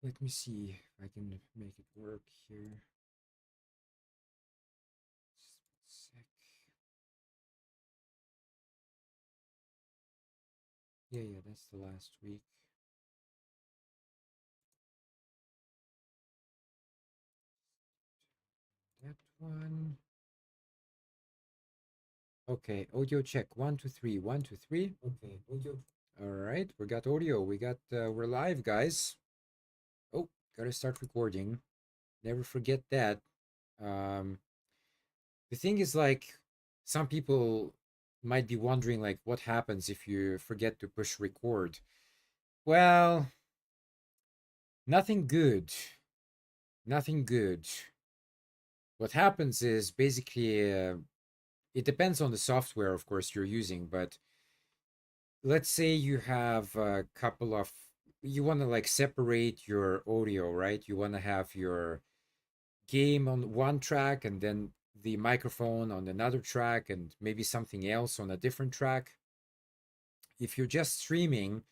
Let me see if I can make it work here. Just a sec. Yeah, that's the last week. That one. Okay, audio check. 1, 2, 3. 1, 2, 3. Okay, audio. All right, we got audio. We're live, guys. Oh, gotta start recording. Never forget that. Um, the thing is, like, some people might be wondering, like, what happens if you forget to push record? Well, nothing good. Nothing good. What happens is basically, it depends on the software, of course, you're using, but let's say you have a couple of, you want to like separate your audio, right? You want to have your game on one track and then the microphone on another track and maybe something else on a different track. If you're just streaming,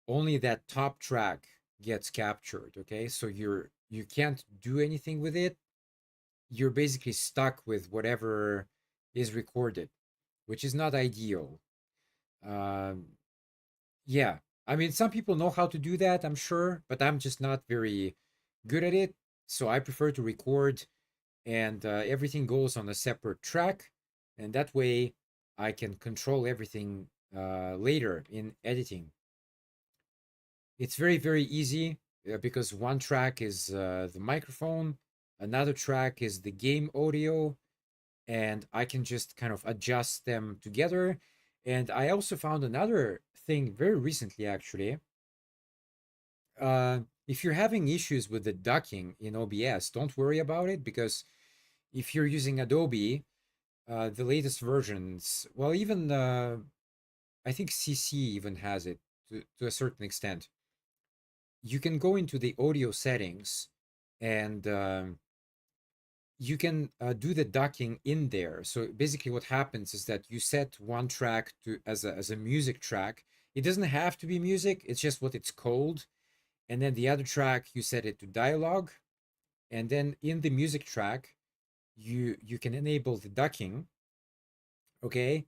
only that top track gets captured, okay? So you can't do anything with it. You're basically stuck with whatever is recorded, which is not ideal. Um, yeah, I mean, some people know how to do that, I'm sure, but I'm just not very good at it. So I prefer to record and everything goes on a separate track. And that way I can control everything later in editing. It's very, very easy because one track is the microphone, another track is the game audio, and I can just kind of adjust them together. And I also found another thing very recently, actually. If you're having issues with the ducking in OBS, don't worry about it because if you're using Adobe, the latest versions, well, even I think CC even has it to a certain extent. You can go into the audio settings and you can do the ducking in there. So basically, what happens is that you set one track to as a music track. It doesn't have to be music; it's just what it's called. And then the other track, you set it to dialogue. And then in the music track, you can enable the ducking. Okay,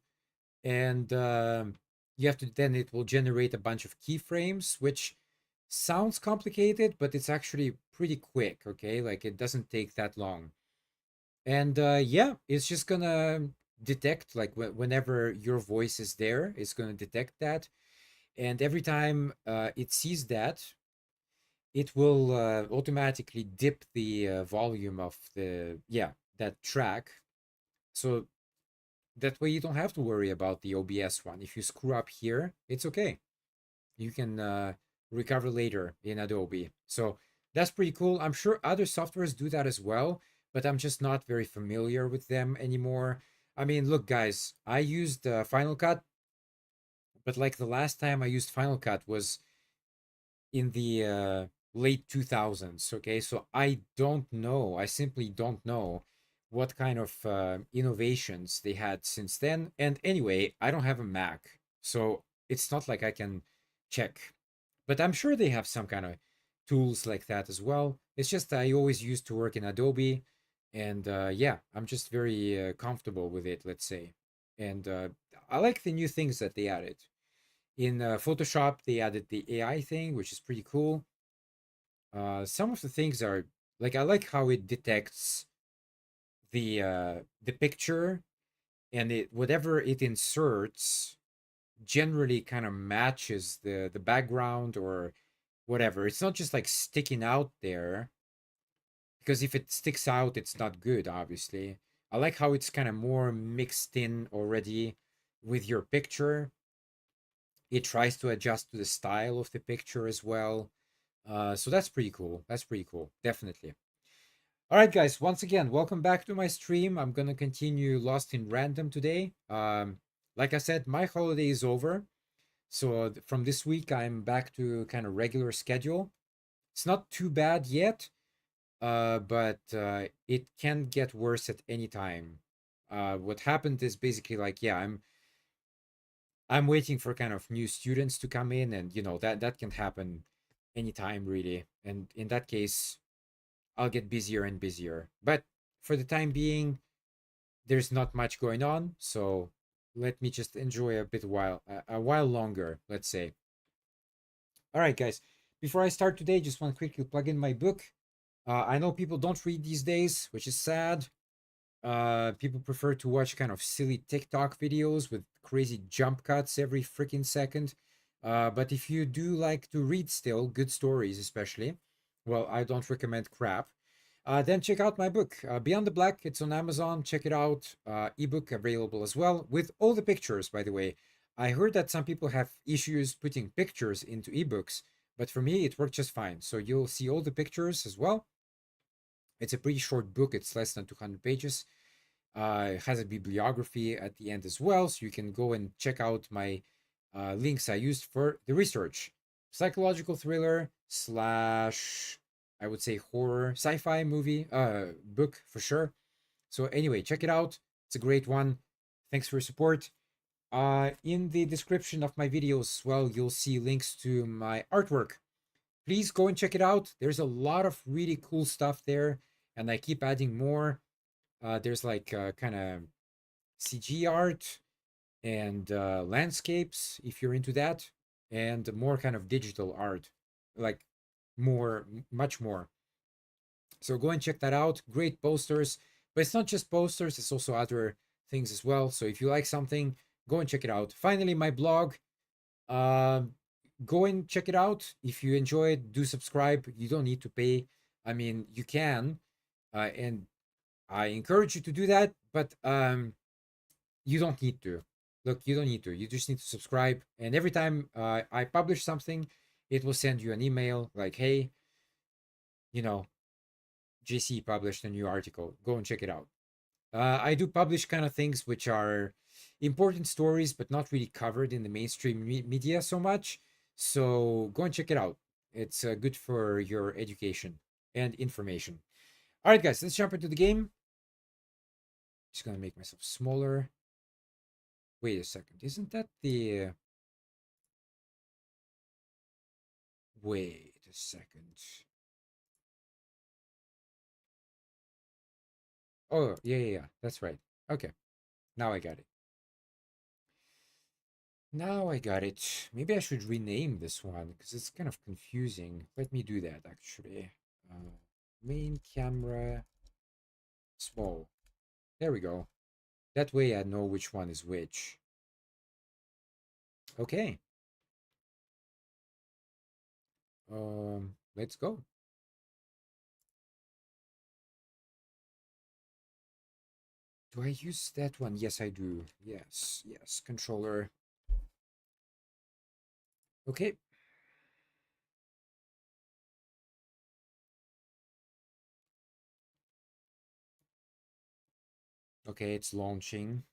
and you have to then it will generate a bunch of keyframes, which sounds complicated, but it's actually pretty quick. Okay, like it doesn't take that long. And yeah, it's just gonna detect like whenever your voice is there, it's gonna detect that. And every time it sees that, it will automatically dip the volume of the, yeah, that track. So that way you don't have to worry about the OBS one. If you screw up here, it's okay. You can recover later in Adobe. So that's pretty cool. I'm sure other softwares do that as well, but I'm just not very familiar with them anymore. I mean, look, guys, I used Final Cut, but like the last time I used Final Cut was in the late 2000s. Okay, so I don't know. I simply don't know what kind of innovations they had since then. And anyway, I don't have a Mac, so it's not like I can check. But I'm sure they have some kind of tools like that as well. It's just I always used to work in Adobe, and yeah, I'm just very comfortable with it. Let's say, and I like the new things that they added. In Photoshop, they added the AI thing, which is pretty cool. Some of the things are like I like how it detects the picture and it whatever it inserts generally kind of matches the background or whatever. It's not just like sticking out there because if it sticks out, it's not good, obviously. I like how it's kind of more mixed in already with your picture. It tries to adjust to the style of the picture as well. So that's pretty cool. That's pretty cool. Definitely. All right, guys. Once again, welcome back to my stream. I'm gonna continue Lost in Random today. Like I said, my holiday is over, so from this week I'm back to kind of regular schedule. It's not too bad yet, but it can get worse at any time. What happened is basically like, yeah, I'm waiting for kind of new students to come in, and you know that can happen anytime really. And in that case, I'll get busier and busier. But for the time being, there's not much going on, so let me just enjoy a while longer, let's say. All right, guys. Before I start today, just want to quickly plug in my book. I know people don't read these days, which is sad. People prefer to watch kind of silly TikTok videos with crazy jump cuts every freaking second. But if you do like to read still, good stories especially, well, I don't recommend crap. Then check out my book, Beyond the Black. It's on Amazon. Check it out. Ebook available as well with all the pictures, by the way. I heard that some people have issues putting pictures into ebooks, but for me, it worked just fine. So you'll see all the pictures as well. It's a pretty short book. It's less than 200 pages. It has a bibliography at the end as well, so you can go and check out my links I used for the research. Psychological thriller slash, I would say, horror sci-fi movie book for sure. So anyway, check it out. It's a great one. Thanks for your support. In the description of my videos as well, you'll see links to my artwork. Please go and check it out. There's a lot of really cool stuff there, and I keep adding more. There's like kind of CG art and landscapes if you're into that, and more kind of digital art, like much more. So go and check that out. Great posters, but it's not just posters, it's also other things as well. So if you like something, go and check it out. Finally, my blog. Uh, Go and check it out. If you enjoy it, do subscribe. You don't need to pay. I mean, you can, and I encourage you to do that, but you don't need to. Look, you don't need to. You just need to subscribe. And every time I publish something, it will send you an email like, hey, you know, JC published a new article. Go and check it out. I do publish kind of things which are important stories, but not really covered in the mainstream media so much. So go and check it out. It's good for your education and information. All right, guys, let's jump into the game. Just gonna make myself smaller. Wait a second. Isn't that the... Wait a second. Oh, yeah. That's right. Okay. Now I got it. Now I got it. Maybe I should rename this one because it's kind of confusing. Let me do that actually. Main camera small. There we go. That way I know which one is which. Okay. Let's go. Do I use that one? Yes, I do. Yes. Controller. Okay. Okay, it's launching.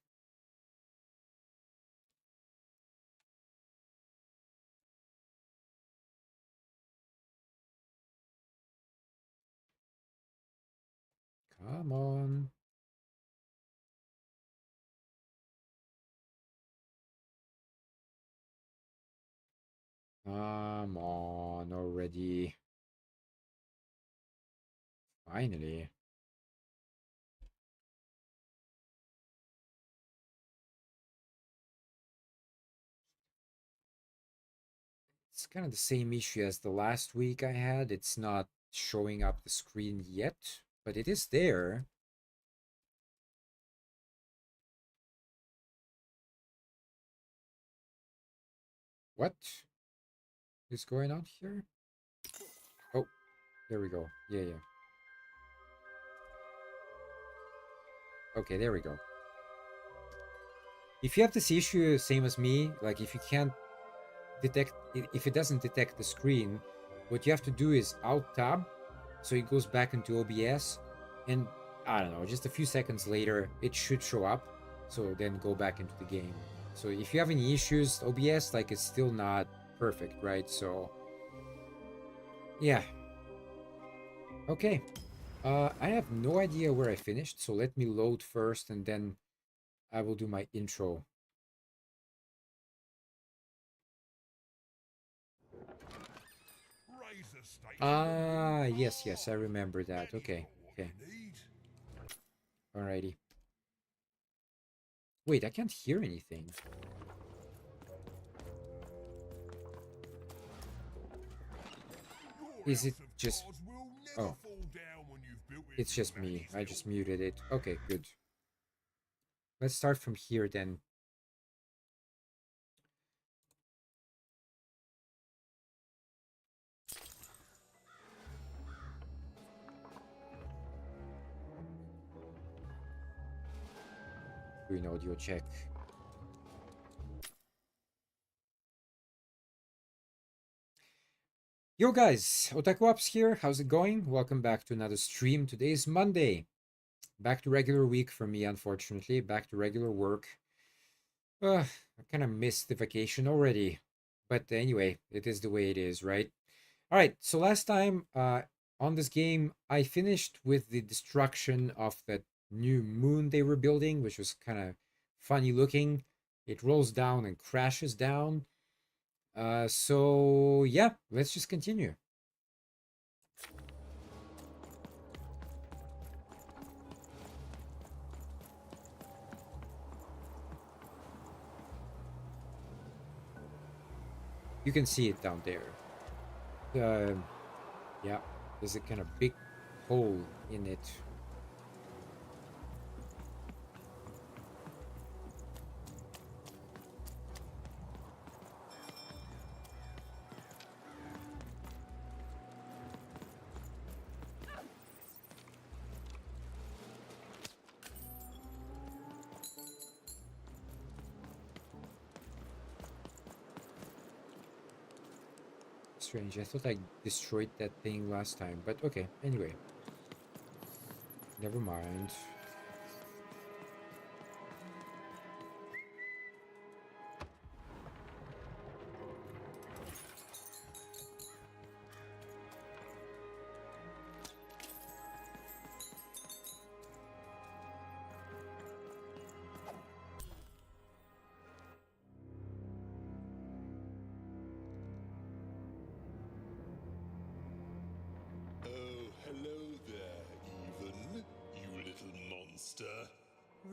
Come on. Come on already. Finally. It's kind of the same issue as the last week I had. It's not showing up the screen yet, but it is there. What is going on here? Oh, there we go. Yeah. Okay, there we go. If you have this issue, same as me, like if you can't detect, if it doesn't detect the screen, what you have to do is Alt Tab, so it goes back into OBS, and I don't know, just a few seconds later, it should show up. So then go back into the game. So if you have any issues, OBS, like it's still not perfect, right? So yeah. Okay. I have no idea where I finished, so let me load first and then I will do my intro. Ah, yes, yes, I remember that. Okay, okay. Alrighty. Wait, I can't hear anything. Is it just... Oh. It's just me. I just muted it. Okay, good. Let's start from here then. Doing audio check. Yo guys, Otaku Ops here. How's it going? Welcome back to another stream. Today is Monday. Back to regular week for me, unfortunately. Back to regular work. I kind of missed the vacation already. But anyway, it is the way it is, right? All right, so last time on this game, I finished with the destruction of that new moon they were building, which was kind of funny looking. It rolls down and crashes down. So yeah, let's just continue. You can see it down there. Yeah, there's a kind of big hole in it. Strange. I thought I destroyed that thing last time, but okay. Anyway, never mind.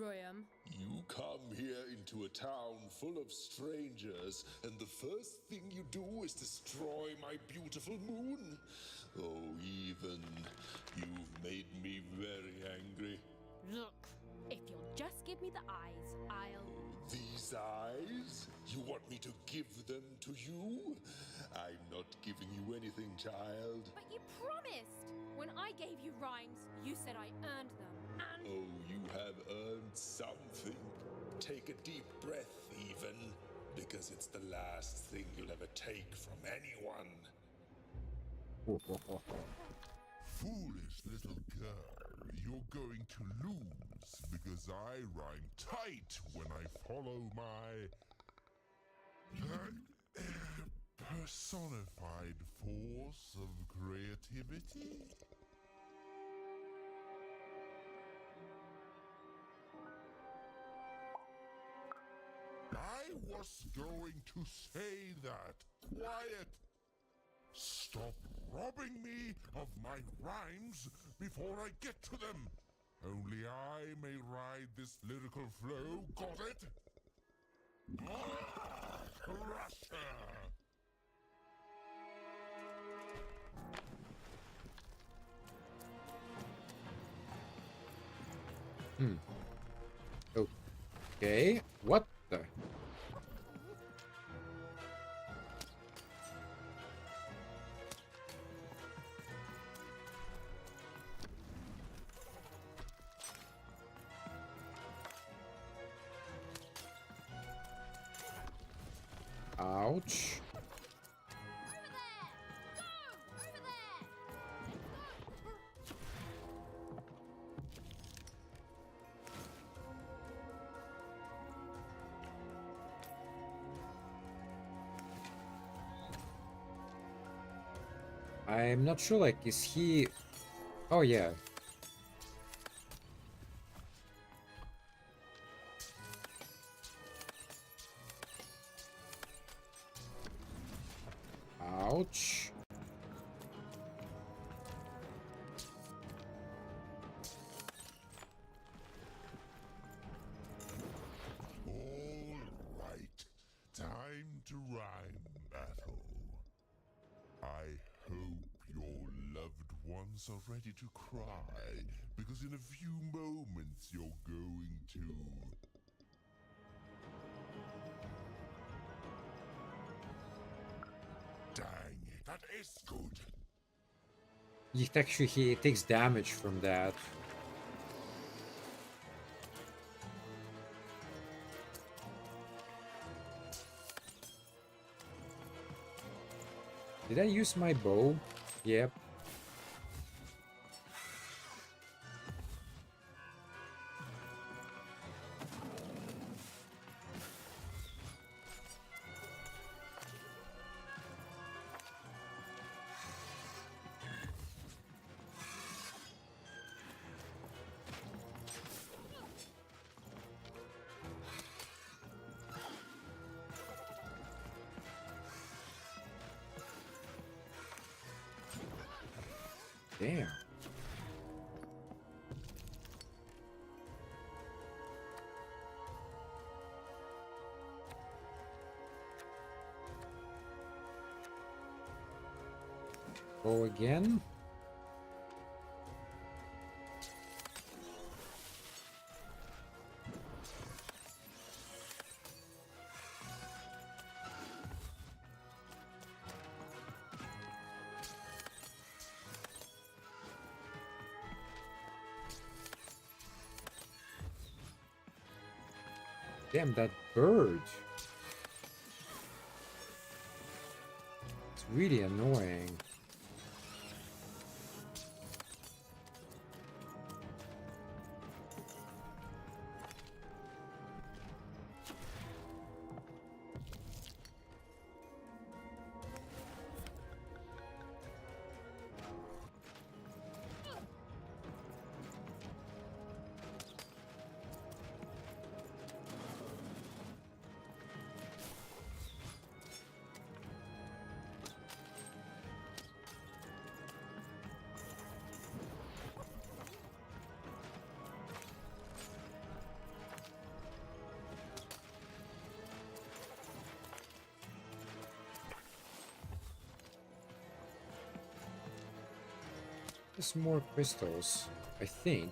Royam. You come here into a town full of strangers, and the first thing you do is destroy my beautiful moon? Oh, even, you've made me very angry. Look, if you'll just give me the eyes, I'll... These eyes? You want me to give them to you? I'm not giving you anything, child. But you promised! When I gave you rhymes, you said I earned them, and... Oh, you have earned something. Take a deep breath, even, because it's the last thing you'll ever take from anyone. Foolish little girl, you're going to lose because I rhyme tight when I follow my personified force of creativity. I was going to say that. Quiet! Stop robbing me of my rhymes before I get to them. Only I may ride this lyrical flow, got it? Crusher! Okay, what the... Ouch. I'm not sure, like, is he... Oh, yeah. Ouch. hands are ready to cry, because in a few moments you're going to... Dang it, that is good. He takes damage from that. Did I use my bow? Yep. Damn. Go again. Damn, that bird. It's really annoying. There's more crystals, I think.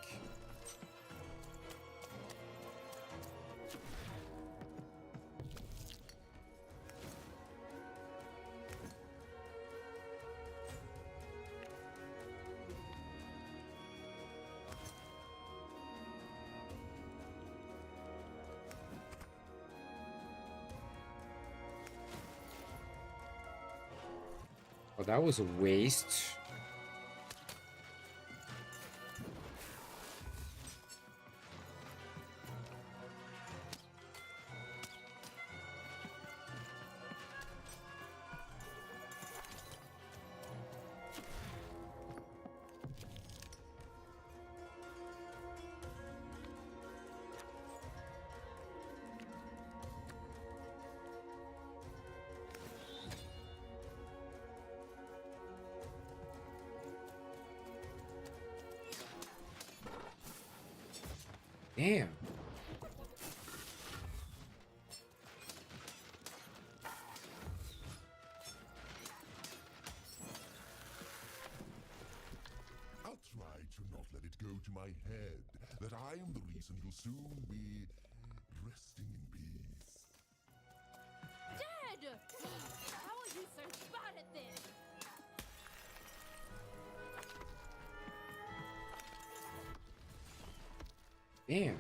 Oh, that was a waste. Damn. I'll try to not let it go to my head that I am the reason you'll soon be resting in peace. Dead! How are you so bad at this? Damn.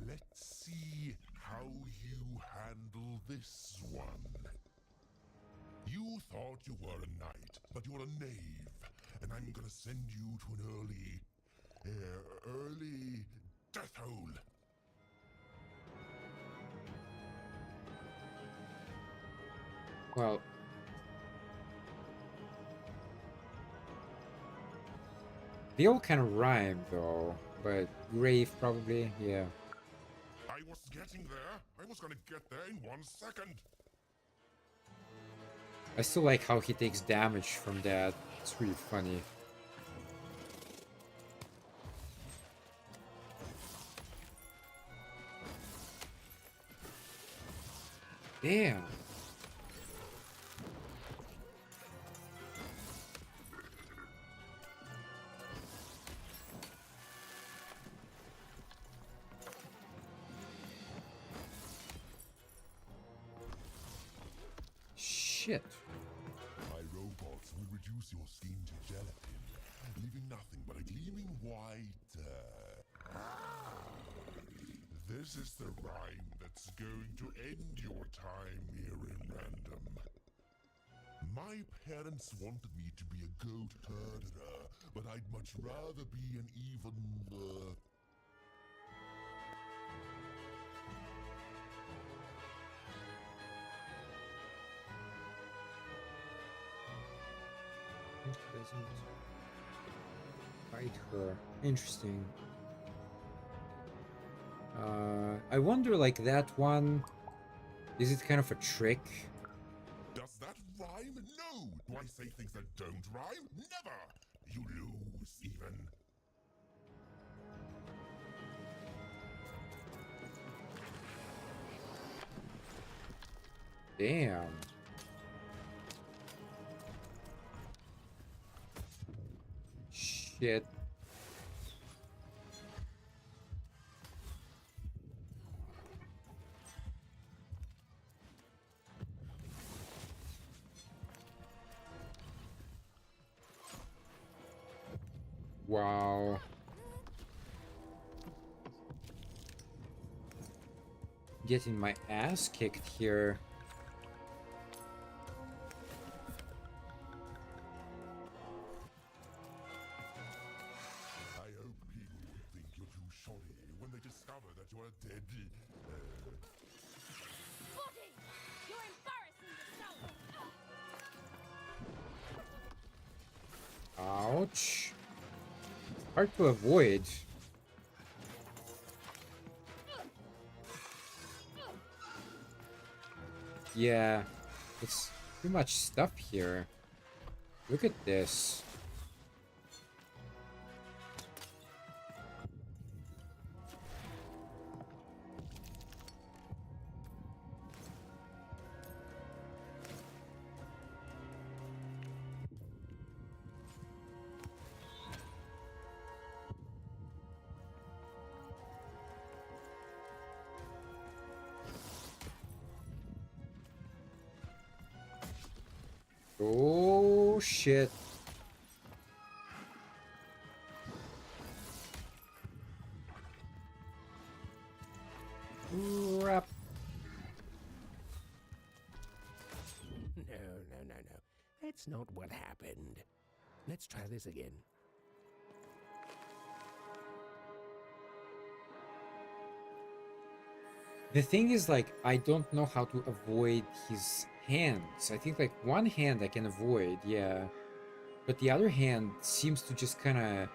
Let's see how you handle this one. You thought you were a knight, but you're a knave, and I'm gonna send you to an early death hole. Well, they all kind of rhyme, though. but grave probably, yeah. I was getting there. I was gonna get there in 1 second. I still like how he takes damage from that. It's really funny. Damn. Shit. My robots will reduce your skin to gelatin, leaving nothing but a gleaming white. This is the rhyme that's going to end your time here in Random. My parents wanted me to be a goat herder, but I'd much rather be an even, Doesn't fight her. Interesting. I wonder, like, that one, is it kind of a trick? Does that rhyme? No! Do I say things that don't rhyme? Never! You lose, even. Damn. Shit. Wow. Getting my ass kicked here. I hope people would think you're too shoddy when they discover that you're a dead, Body! You're embarrassing yourself! Ouch. Hard to avoid. Yeah, it's too much stuff here. Look at this. Oh shit. Crap. No. That's not what happened. Let's try this again. The thing is, like, I don't know how to avoid his hands. I think, like, one hand I can avoid, yeah. But the other hand seems to just kind of...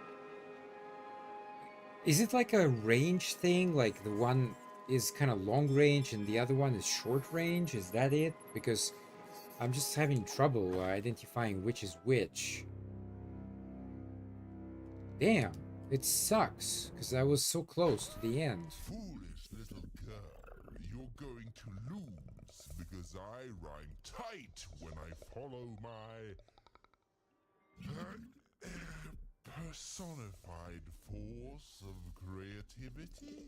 Is it like a range thing? Like, the one is kind of long range and the other one is short range? Is that it? Because I'm just having trouble identifying which is which. Damn, it sucks, because I was so close to the end. foolish little girl. You're going to lose because I rhyme tight when I follow my personified force of creativity.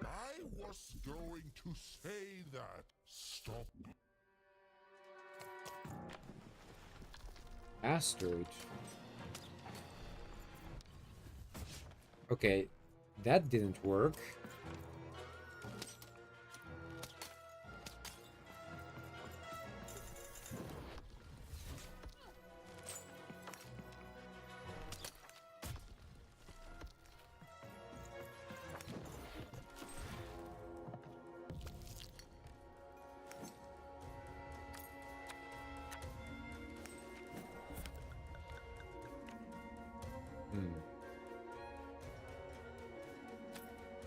I was going to say that. Stop. Bastard. Okay, that didn't work.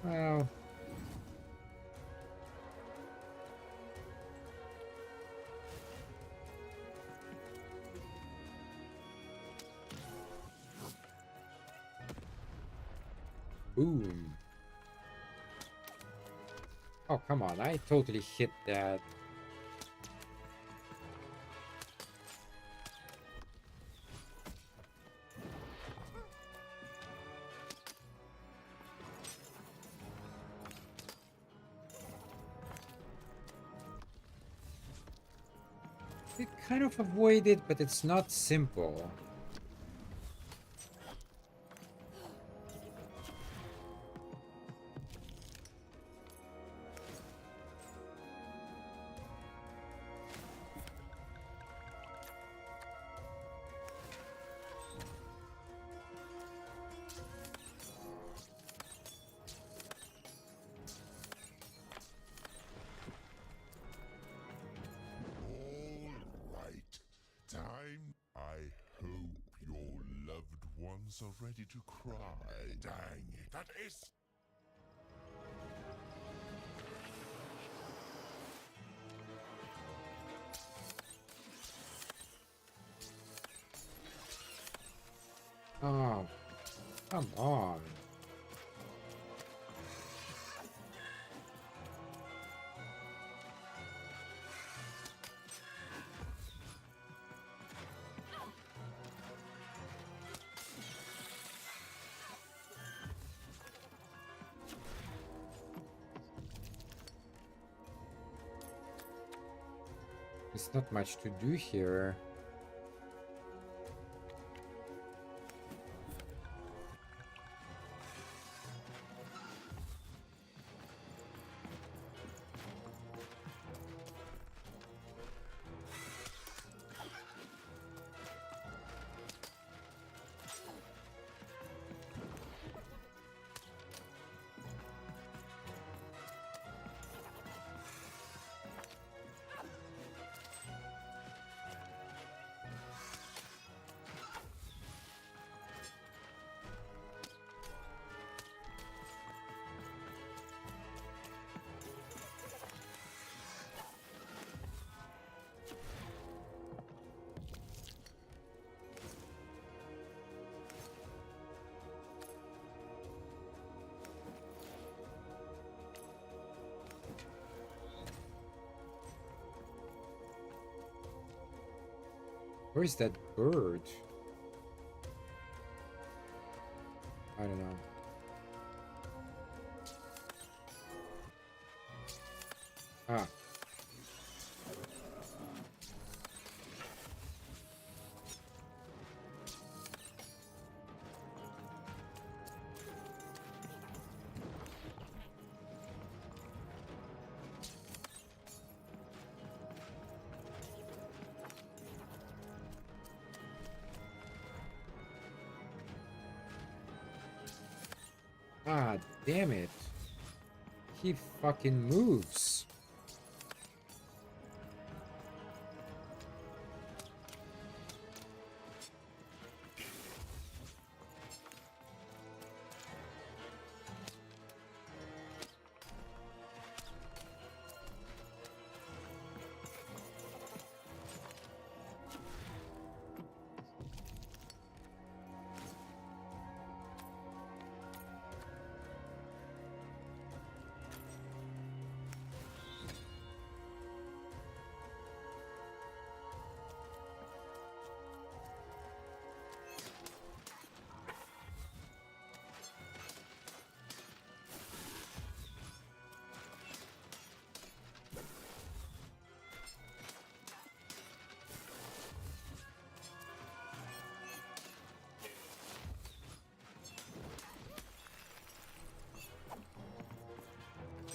Well, boom. Oh, come on. I totally hit that. I kind of avoid it, but it's not simple. All right. Time. I hope your loved ones are ready to cry. Dang it. That is. Oh, come on. There's not much to do here. Where is that bird? I don't know. Ah. Ah, damn it. He fucking moves.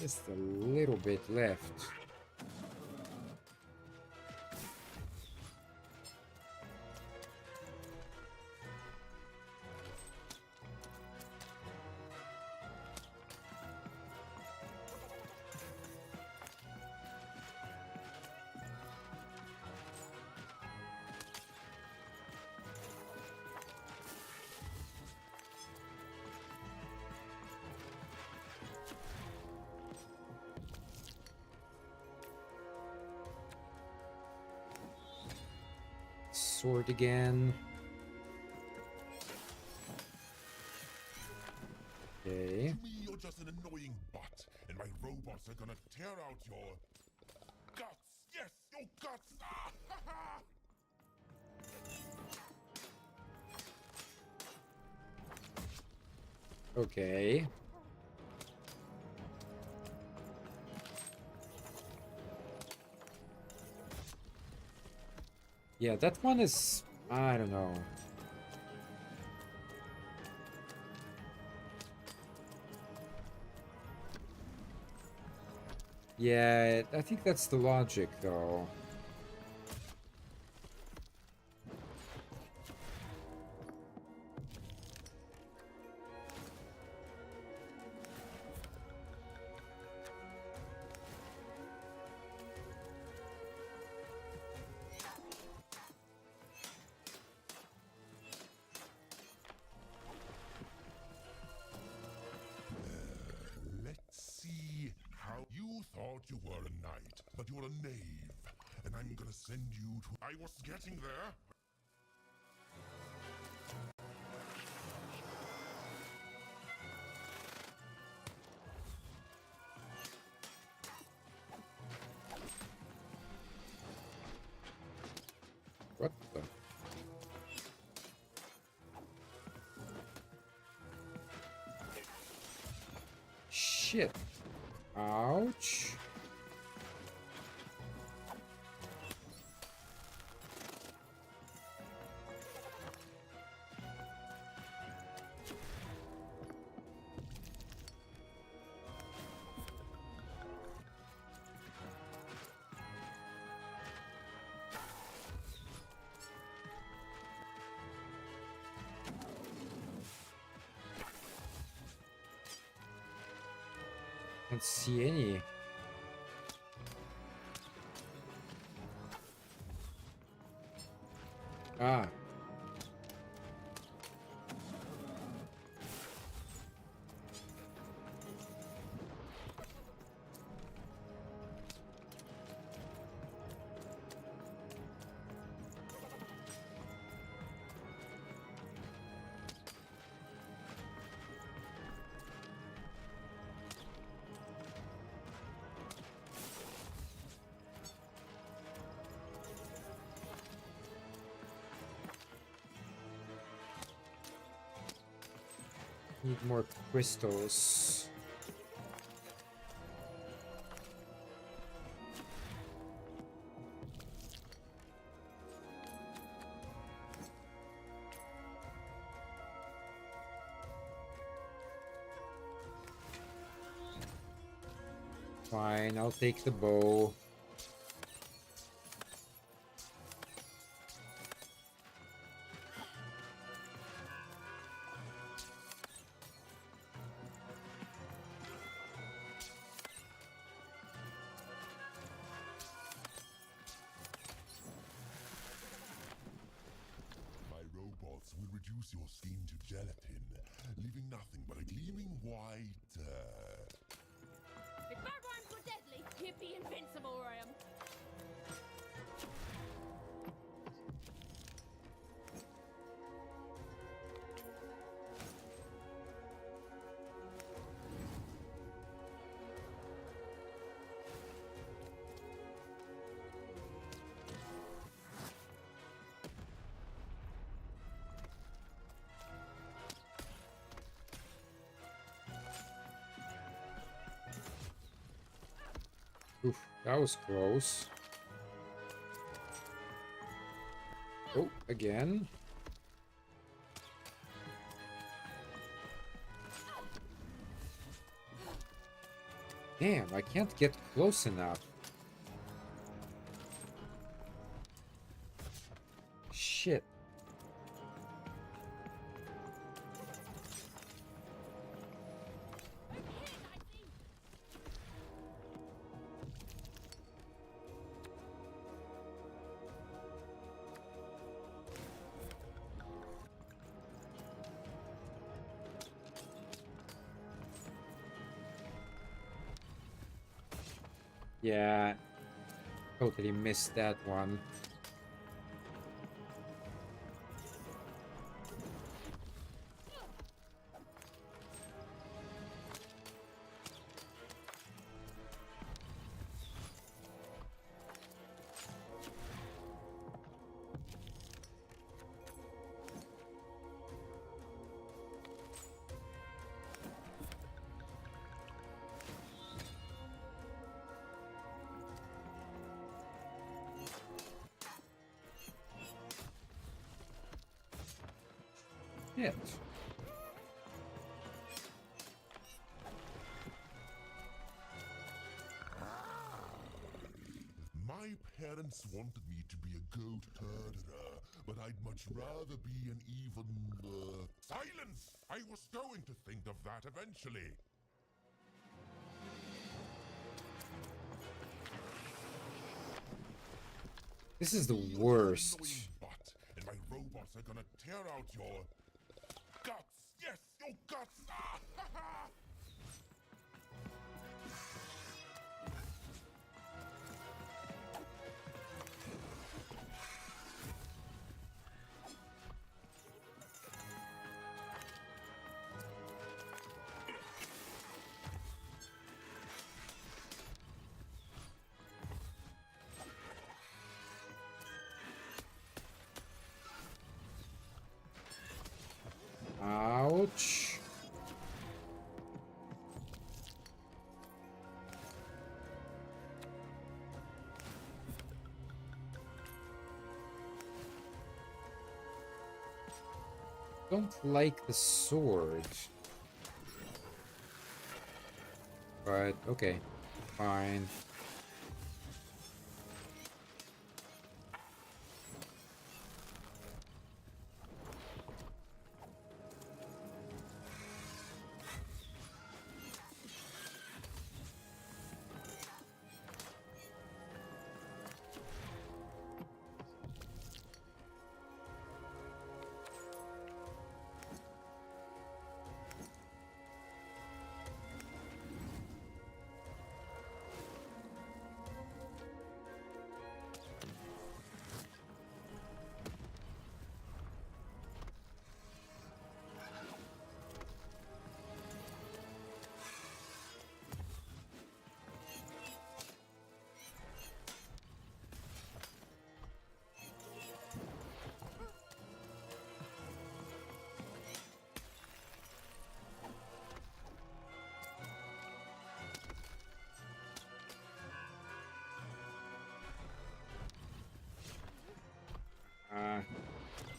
Just a little bit left. sword again. Okay. To me, you're just an annoying butt, and my robots are gonna tear out your guts. Yes, your guts. Ah, ha, ha. Okay. Yeah, that one is... I don't know. Yeah, I think that's the logic, though. Let's see how you thought you were a knight, but you're a knave, and I'm gonna send you to. I was getting there. What the... Shit. Ouch. Can't see any. Ah. Need more crystals. Fine, I'll take the bow. My robots will reduce your skin to gelatin, leaving nothing but a gleaming white. If bad rhymes were deadly, you'd be invincible, Ram. Oof, that was close. Oh, again. Damn, I can't get close enough. Shit. Yeah, totally missed that one. shit. My parents wanted me to be a goat herder, but I'd much rather be an even... Silence! I was going to think of that eventually. This is the Your worst. annoying butt, and my robots are gonna tear out your... guts! Yes, your guts! Ah, ha, ha. Ouch. Don't like the sword. But okay, fine.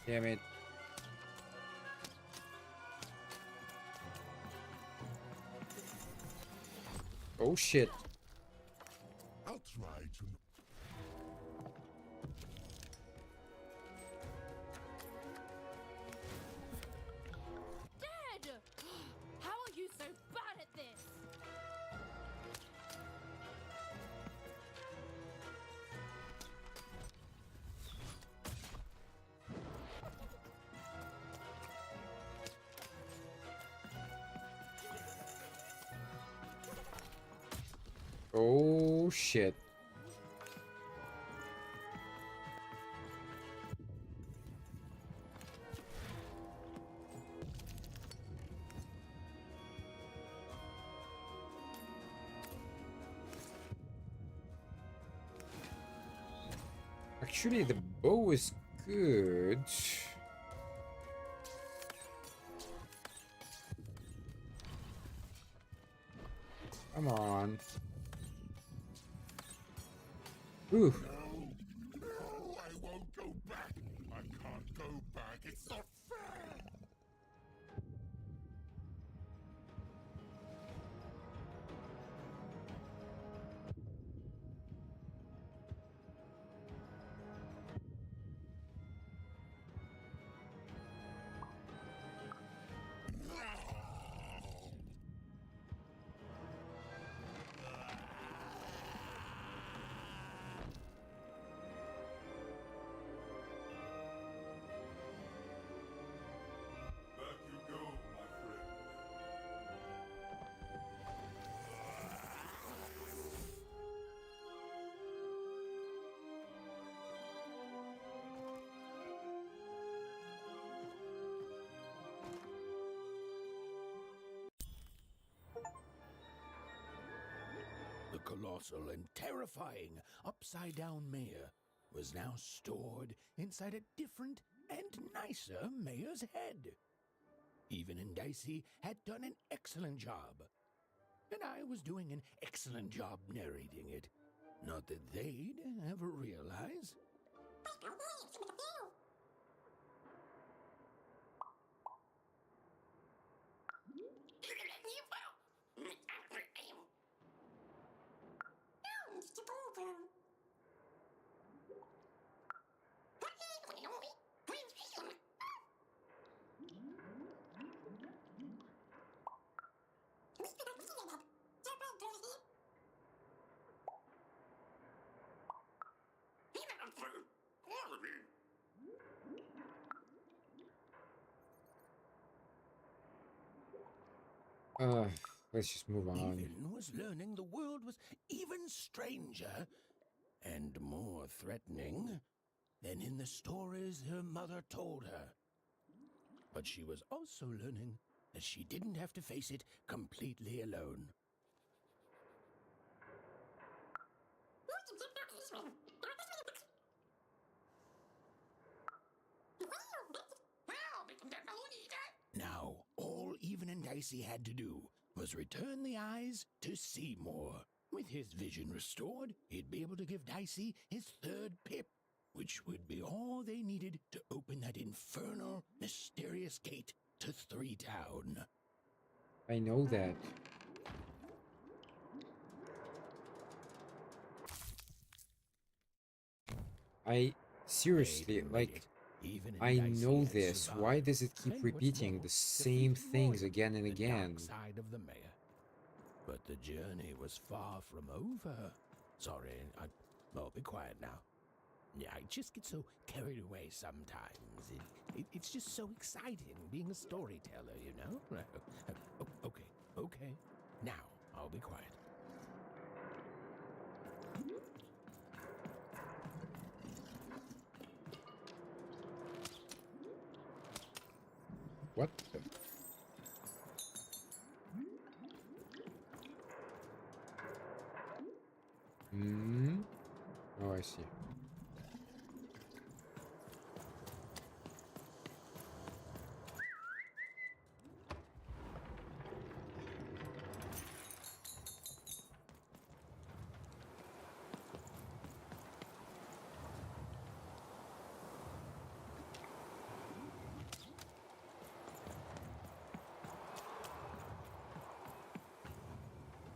Damn it. Oh shit. I'll try to... Dead! How are you so bad at this? Oh shit. Actually, the bow is good. Come on. Ooh. No, I won't go back. I can't go back. It's not fair. Back you go, my friend. The colossal and terrifying upside-down mayor was now stored inside a different and nicer mayor's head. Even and Dicey had done an excellent job. And I was doing an excellent job narrating it. Not that they'd ever realize. Uh, let's just move on. Even was learning the world was even stranger and more threatening than in the stories her mother told her. But she was also learning that she didn't have to face it completely alone. Now, all Even and Dicey had to do was return the eyes to Seymour. With his vision restored, he'd be able to give Dicey his third pip, which would be all they needed to open that infernal, mysterious gate to Three Town. I know that. I seriously, They'd made like, it. Even and I Dicey know had this. Why survived. does it keep And what's repeating more, the same defeated things Roy, again and the again? dark side of the mayor. But the journey was far from over. Sorry, I'll be quiet now. Yeah, I just get so carried away sometimes. It's just so exciting being a storyteller, you know? Okay. Now, I'll be quiet. What the? Hmm? Oh, I see.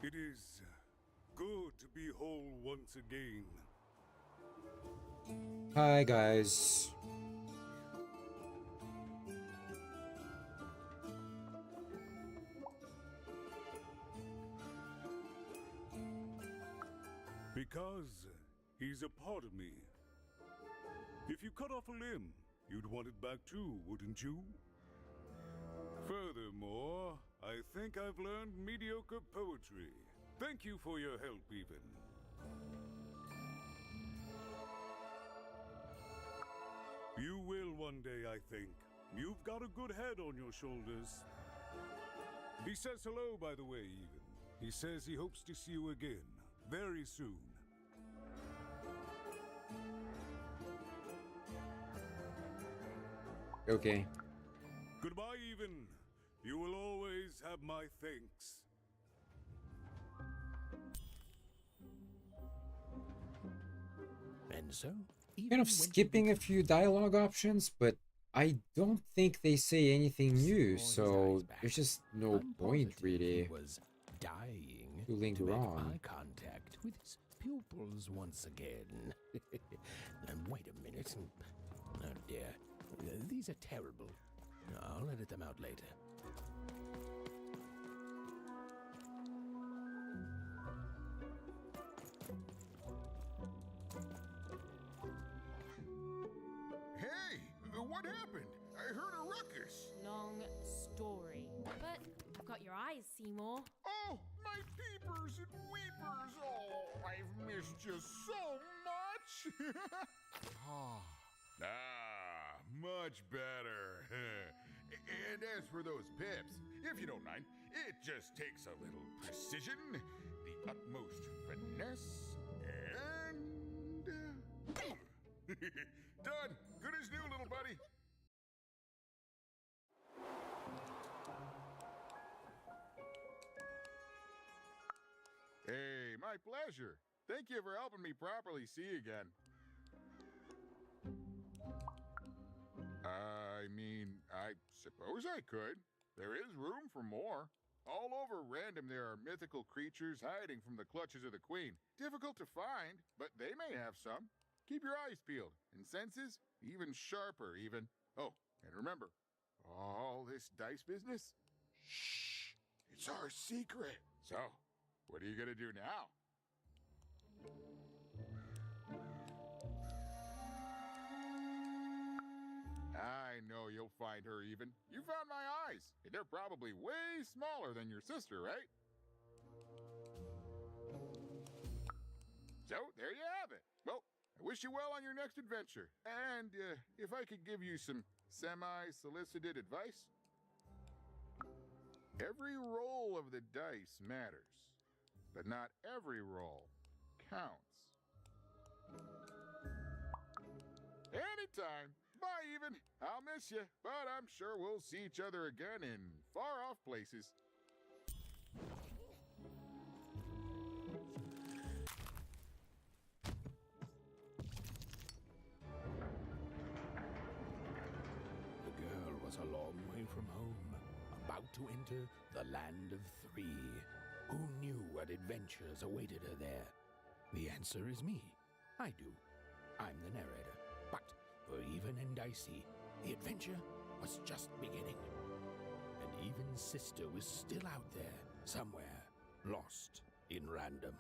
It is good to be whole once again. Hi, guys. Because he's a part of me. If you cut off a limb, you'd want it back too, wouldn't you? Furthermore, I think I've learned mediocre poetry. Thank you for your help, Even. You will one day, I think. You've got a good head on your shoulders. He says hello, by the way, Even. He says he hopes to see you again, very soon. Okay. Goodbye, Even. You will always have my thanks. And so, Kind of skipping a few dialogue options, but I don't think they say anything new, so there's just no point really was dying to linger make on. eye contact with his pupils once again. And wait a minute. Oh dear, these are terrible. I'll edit them out later. Hey, what happened? I heard a ruckus. Long story. But I've got your eyes, Seymour. Oh, my peepers and weepers. Oh, I've missed you so much. Much better. And as for those pips, if you don't mind, it just takes a little precision, the utmost finesse, and... done. Good as new, little buddy. Hey, my pleasure. Thank you for helping me properly see again. I suppose I could. There is room for more. All over Random there are mythical creatures hiding from the clutches of the Queen. Difficult to find, but they may have some. Keep your eyes peeled, and senses even sharper, even. Oh, and remember, all this dice business? Shh! It's our secret. So, what are you gonna do now? I know you'll find her even. You found my eyes. They're probably way smaller than your sister, right? So, there you have it. Well, I wish you well on your next adventure. And if I could give you some semi-solicited advice, every roll of the dice matters, but not every roll counts. Anytime. Bye, even. I'll miss you, but I'm sure we'll see each other again in far-off places. The girl was a long way from home, about to enter the land of three. Who knew what adventures awaited her there? The answer is me. I do. I'm the narrator. But for Even and Dicey, the adventure was just beginning. And Even's sister was still out there, somewhere, lost in random.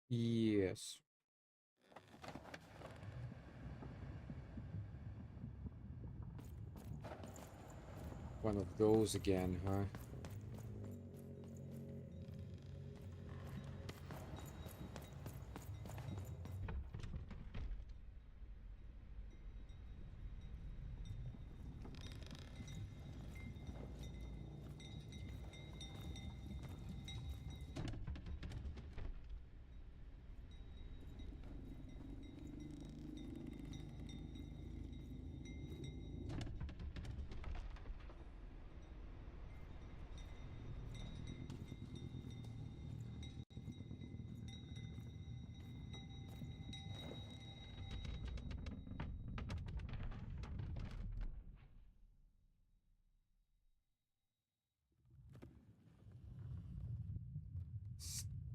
Yes. One of those again, huh?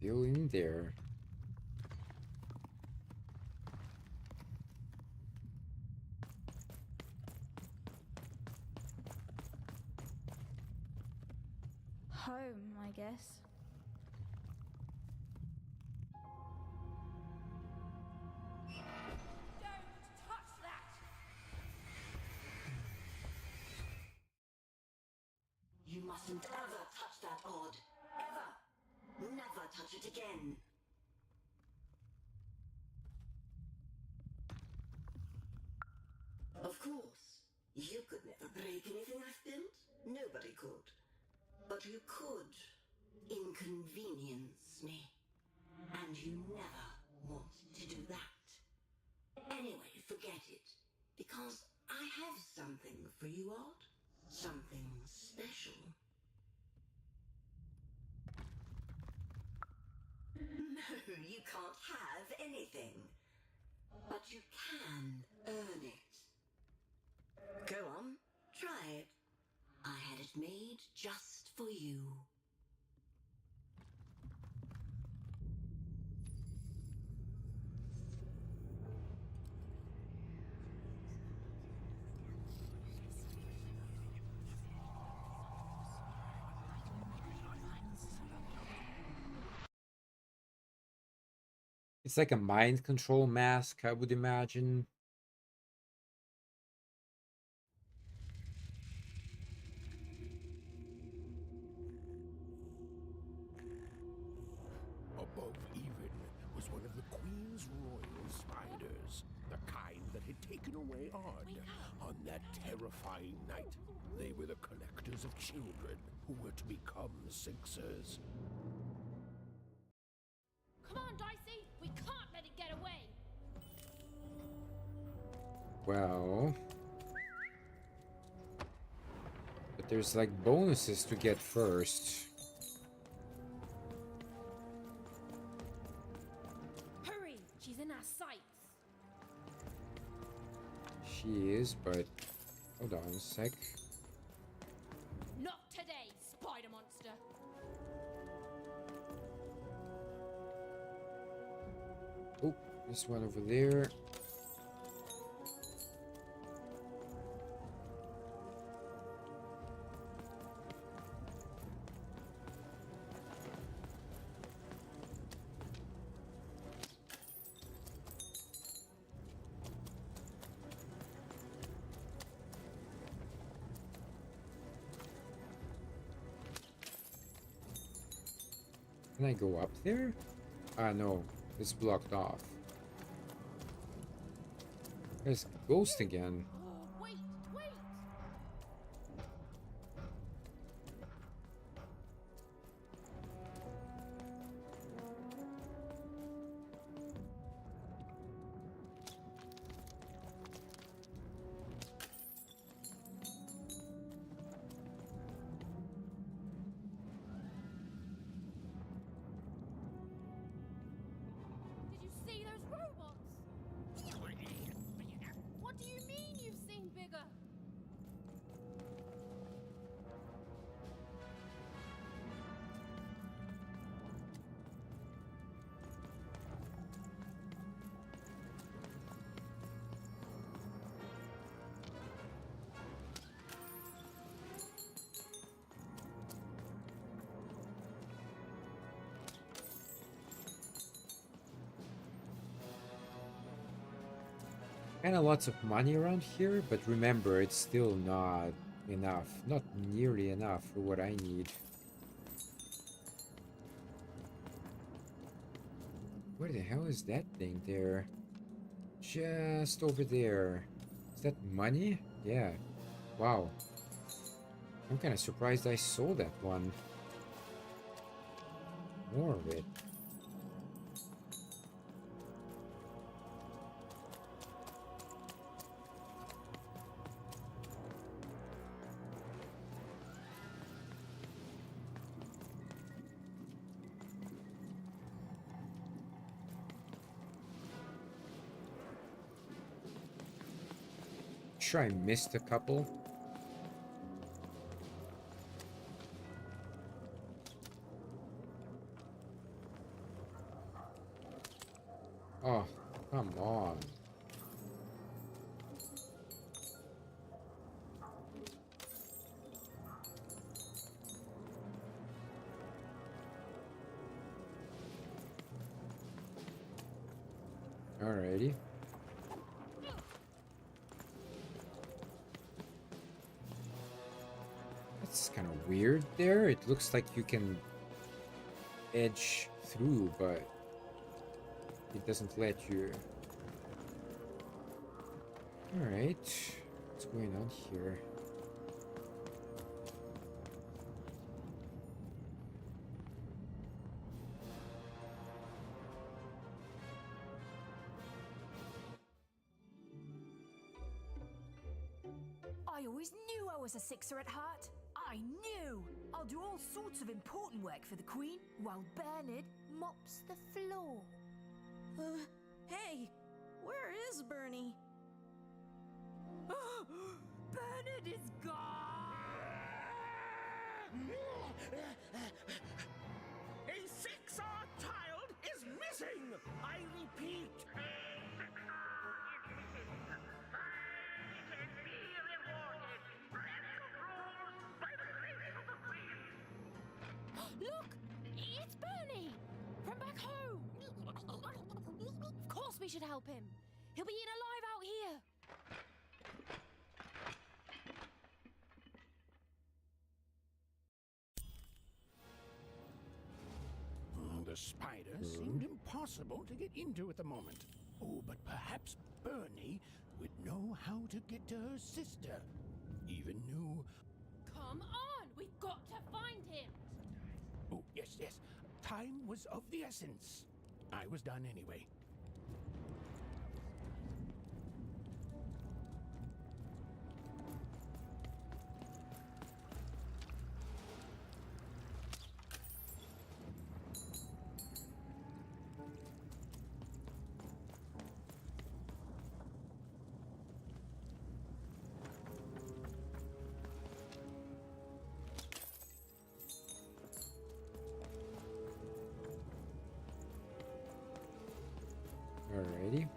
Still in there. Home, I guess. Don't touch that! You mustn't ever touch that odd. Ever. Never touch it again. Of course, you could never break anything I've built. Nobody could. But you could inconvenience me. And you never want to do that. Anyway, forget it. Because I have something for you, Odd. Something special. No, you can't have anything. But you can earn it. Go on, try it. I had it made just for you. It's like a mind control mask, I would imagine. Above Even was one of the Queen's royal spiders, the kind that had taken away Odd on that terrifying night. They were the collectors of children who were to become Sixers. Come on, Dicey! We can't let it get away! Well, but there's like bonuses to get first. Hurry! She's in our sights! She is, but hold on a sec. Not today, spider monster! Oh, this one over there. Can I go up there? Ah, no. It's blocked off. There's a ghost again. Oh, wait, wait! Did you see those robots? What do you mean you've seen bigger? Kinda lots of money around here, but remember, it's still not enough. Not nearly enough for what I need. Where the hell is that thing there? Just over there. Is that money? Yeah. Wow. I'm kinda surprised I saw that one. More of it. Sure, I missed a couple. Oh, come on. Alrighty. That's kind of weird there. It looks like you can edge through, but it doesn't let you. Alright. What's going on here? I always knew I was a sixer at heart. I knew! I'll do all sorts of important work for the Queen while Bernard mops the floor. Hey, where is Bernie? Bernard is gone! A 6R child is missing! I repeat, Look! It's Bernie! From back home! Of course we should help him. He'll be eaten alive out here. The spider seemed impossible to get into at the moment. Oh, but perhaps Bernie would know how to get to her sister. Even knew... Come on! We've got to find him! Oh, yes, yes. Time was of the essence. I was done anyway. Alrighty.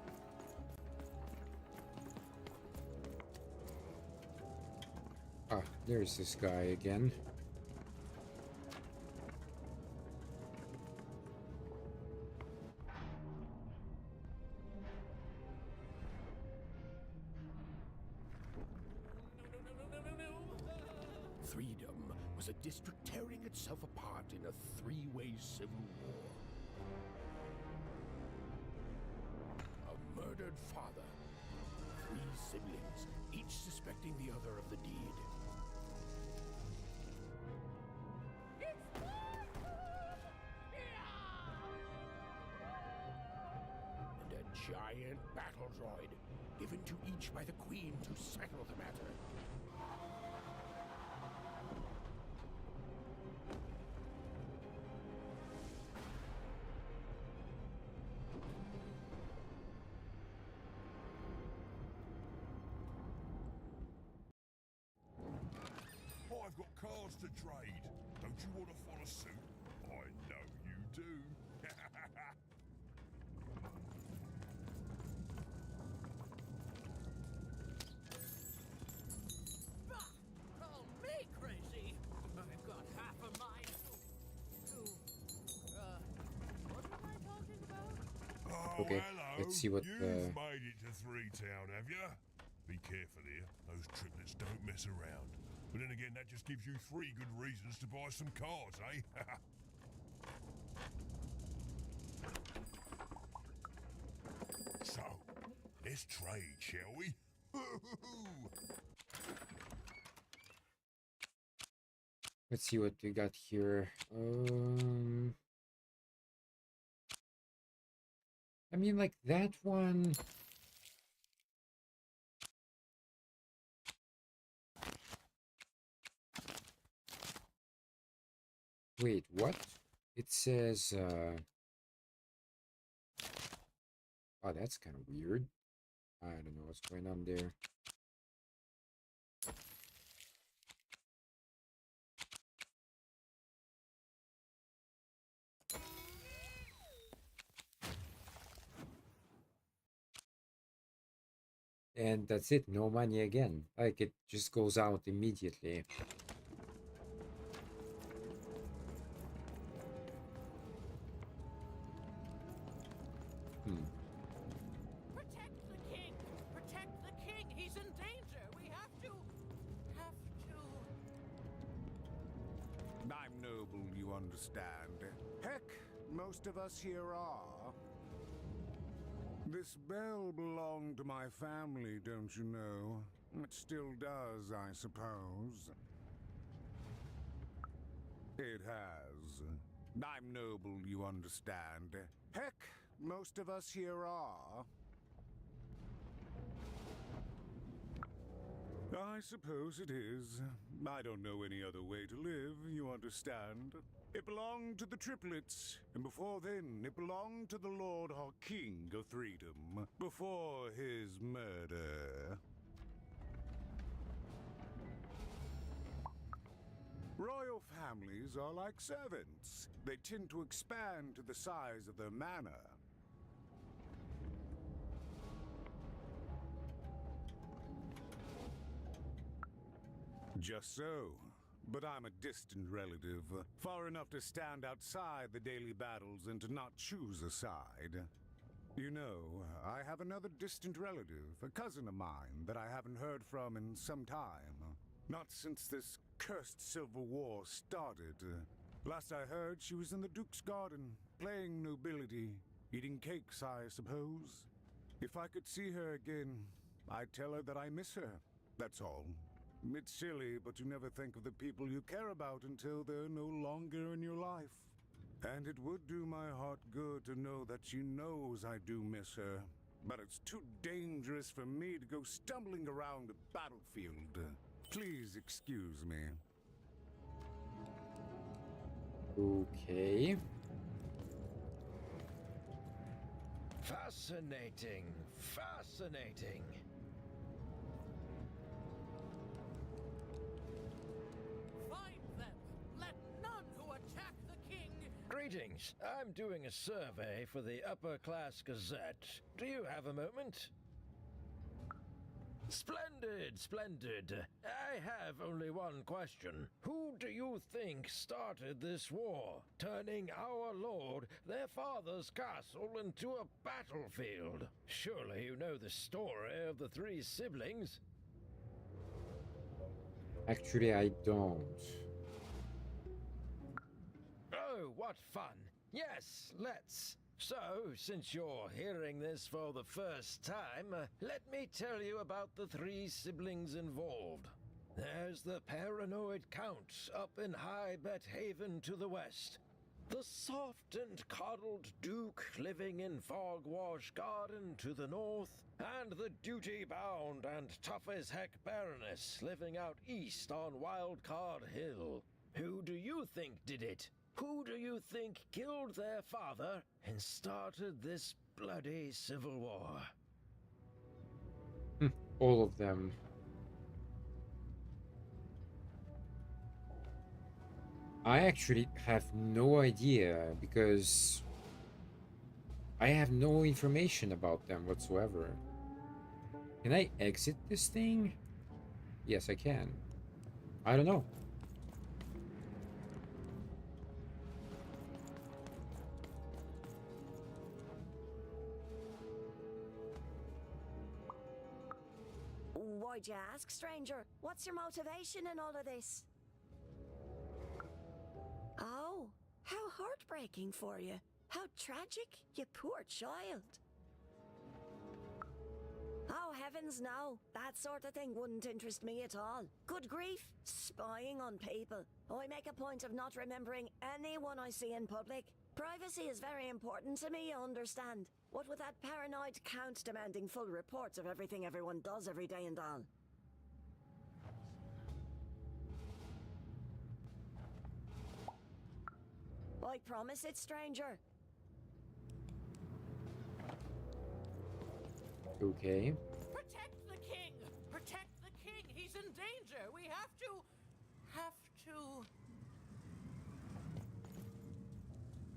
Ah, there's this guy again. Freedom was was a district tearing itself apart in a three-way civil war. A murdered father, three siblings, each suspecting the other of the deed. And a giant battle droid, given to each by the Queen to settle the matter. I've got cars to trade. Don't you want to follow suit? I know you do. Call me crazy. I've got half a mind what am I talking about? Oh, Okay, hello. let's see what, You've made it to Three Town, have you? Be careful here. Those triplets don't mess around. But then again, that just gives you 3 good reasons to buy some cars, eh? So, let's trade, shall we? Let's see what we got here. I mean, like that one. Wait, what? It says, oh, that's kind of weird. I don't know what's going on there. And that's it, no money again. Like, it just goes out immediately. Protect the king! Protect the king! He's in danger! We have to... I'm noble, you understand. Heck, most of us here are. This bell belonged to my family, don't you know? It still does, I suppose. It has. I'm noble, you understand. Heck, most of us here are. I suppose it is. I don't know any other way to live, you understand. It belonged to the triplets, and before then, it belonged to the Lord our King of Freedom, before his murder. Royal families are like servants. They tend to expand to the size of their manor. Just so. But I'm a distant relative, far enough to stand outside the daily battles and to not choose a side. You know, I have another distant relative, a cousin of mine, that I haven't heard from in some time. Not since this cursed Civil War started. Last I heard, she was in the Duke's garden, playing nobility, eating cakes, I suppose. If I could see her again, I'd tell her that I miss her, that's all. It's silly, but you never think of the people you care about until they're no longer in your life. And it would do my heart good to know that she knows I do miss her. But it's too dangerous for me to go stumbling around the battlefield. Please excuse me. Okay. Fascinating. Fascinating. Find them! Let none who attack the king... Greetings. I'm doing a survey for the Upper Class Gazette. Do you have a moment? Splendid, splendid. I have only one question. Who do you think started this war, turning our lord, their father's castle, into a battlefield? Surely you know the story of the 3 siblings? Actually, I don't. what fun! Yes, let's. So, since you're hearing this for the first time, let me tell you about the three siblings involved. There's the paranoid Count up in High Bet Haven to the west. The soft and coddled Duke living in Fogwash Garden to the north. And the duty-bound and tough-as-heck Baroness living out east on Wildcard Hill. Who do you think did it? Who do you think killed their father and started this bloody civil war? All of them. I actually have no idea because I have no information about them whatsoever. Can I exit this thing? Yes, I can. I don't know. Why'd you ask, stranger? What's your motivation in all of this? Oh, how heartbreaking for you. How tragic, you poor child. Oh, heavens no. That sort of thing wouldn't interest me at all. Good grief, spying on people. I make a point of not remembering anyone I see in public. Privacy is very important to me, you understand. What with that paranoid Count demanding full reports of everything everyone does every day and all. I promise it, stranger. Okay. Protect the king! Protect the king! He's in danger! We have to...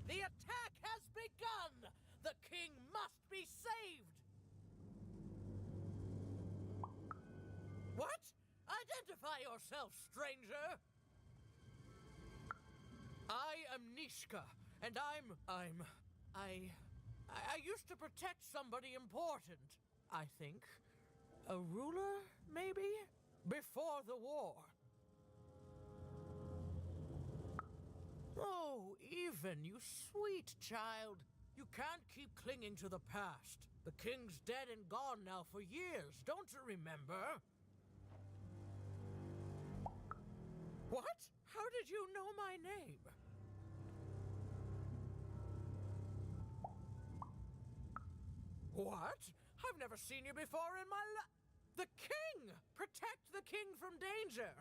The attack has begun! The king must be saved! What? Identify yourself, stranger! I am Nishka, and I used to protect somebody important, I think. A ruler, maybe? Before the war. Oh, even, you sweet child. You can't keep clinging to the past. The king's dead and gone now for years, don't you remember? What? How did you know my name? What? I've never seen you before in my life. The king! Protect the king from danger!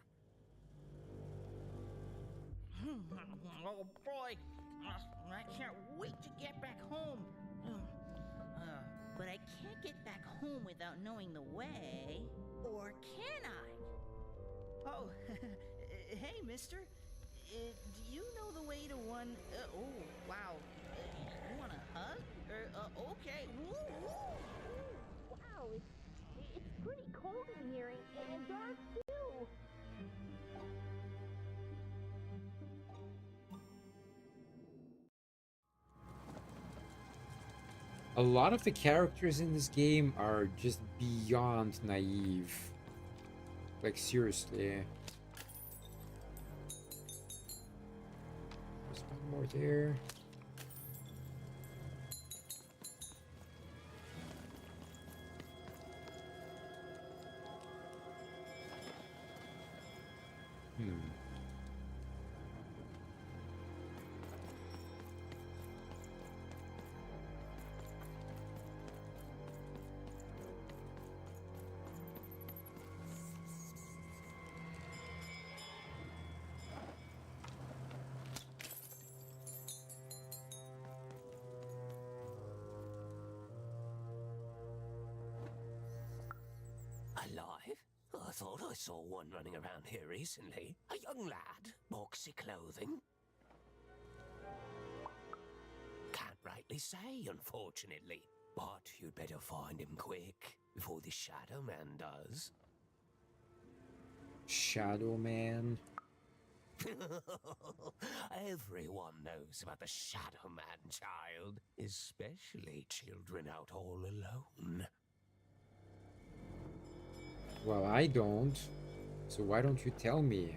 Oh boy, I can't wait to get back home. But I can't get back home without knowing the way. Or can I? Oh, hey, mister. Do you know the way to one... oh, wow. You want a hug? Okay. Woo, woo. Wow, it's pretty cold in here and dark too. A lot of the characters in this game are just beyond naive. Like, seriously. There's one more there. Alive? I thought I saw one running around here recently. A young lad, boxy clothing. Can't rightly say, unfortunately. But you'd better find him quick, before the Shadow Man does. Shadow Man? Everyone knows about the Shadow Man, child. Especially children out all alone. Well, I don't. So why don't you tell me?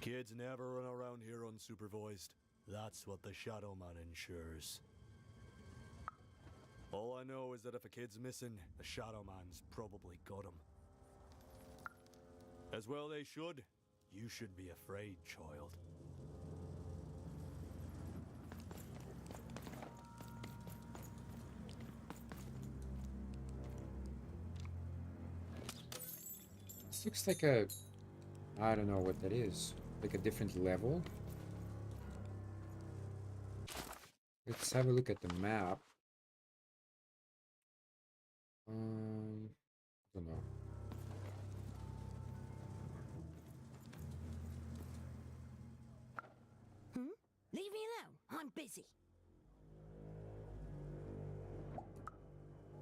Kids never run around here unsupervised. That's what the Shadow Man ensures. All I know is that if a kid's missing, the Shadow Man's probably got him. As well they should. You should be afraid, child. This looks like a... I don't know what that is. Like a different level. Let's have a look at the map. I don't know. Leave me alone. I'm busy.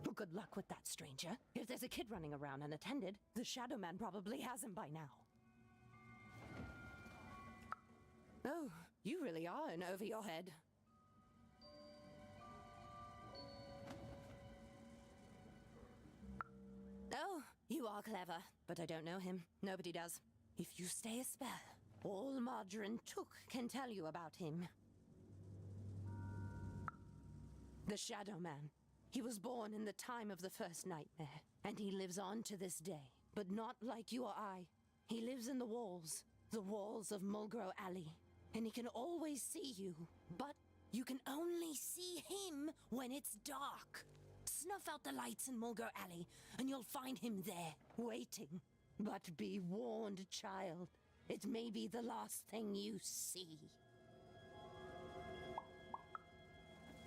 Well, good luck with that, stranger. If there's a kid running around unattended, the Shadow Man probably has him by now. Oh, you really are in over your head. Oh, you are clever, but I don't know him. Nobody does. If you stay a spell, all Margarine Took can tell you about him. The Shadow Man. He was born in the time of the first nightmare, and he lives on to this day, but not like you or I. He lives in the walls of Mulgrow Alley, and he can always see you, but you can only see him when it's dark. Snuff out the lights in Mulgrow Alley, and you'll find him there, waiting. But be warned, child. It may be the last thing you see.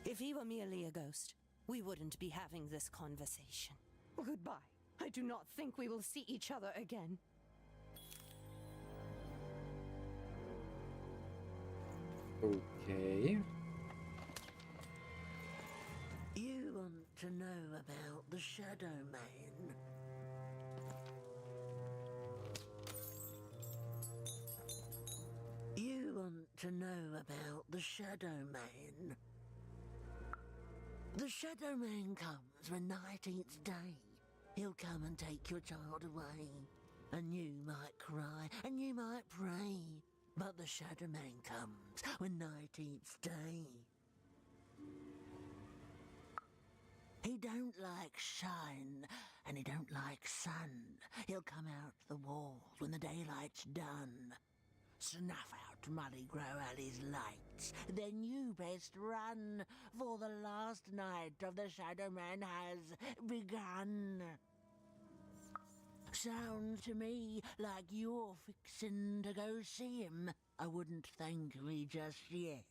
If he were merely a ghost, we wouldn't be having this conversation. Goodbye. I do not think we will see each other again. Okay. You want to know about the Shadow Man? You want to know about the Shadow Man? The Shadow Man comes when night eats day. He'll come and take your child away. And you might cry, and you might pray. But the Shadow Man comes when night eats day. He don't like shine, and he don't like sun. He'll come out the walls when the daylight's done. Snuff out Mulgrow Alley's lights, then you best run, for the last night of the Shadow Man has begun. Sounds to me like you're fixin' to go see him. I wouldn't thank me just yet.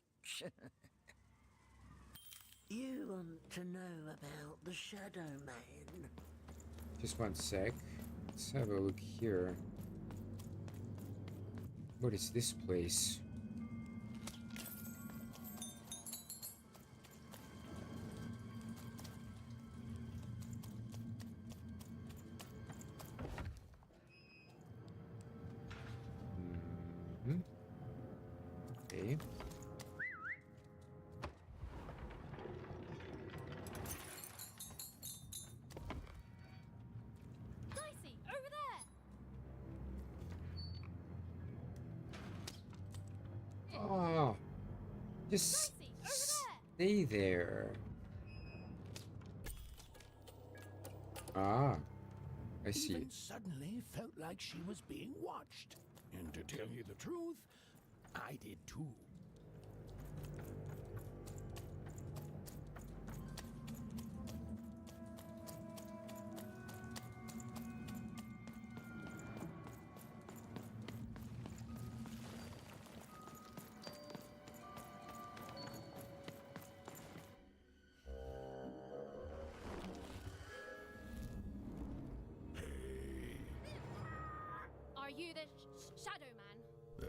You want to know about the Shadow Man? Just one sec. Let's have a look here. What is this place? Okay. Dicey, over there! Oh, just stay there. Ah, I see. Even suddenly felt like she was being watched. And to tell you the truth, I did too. Are you the Shadow Man? Oh,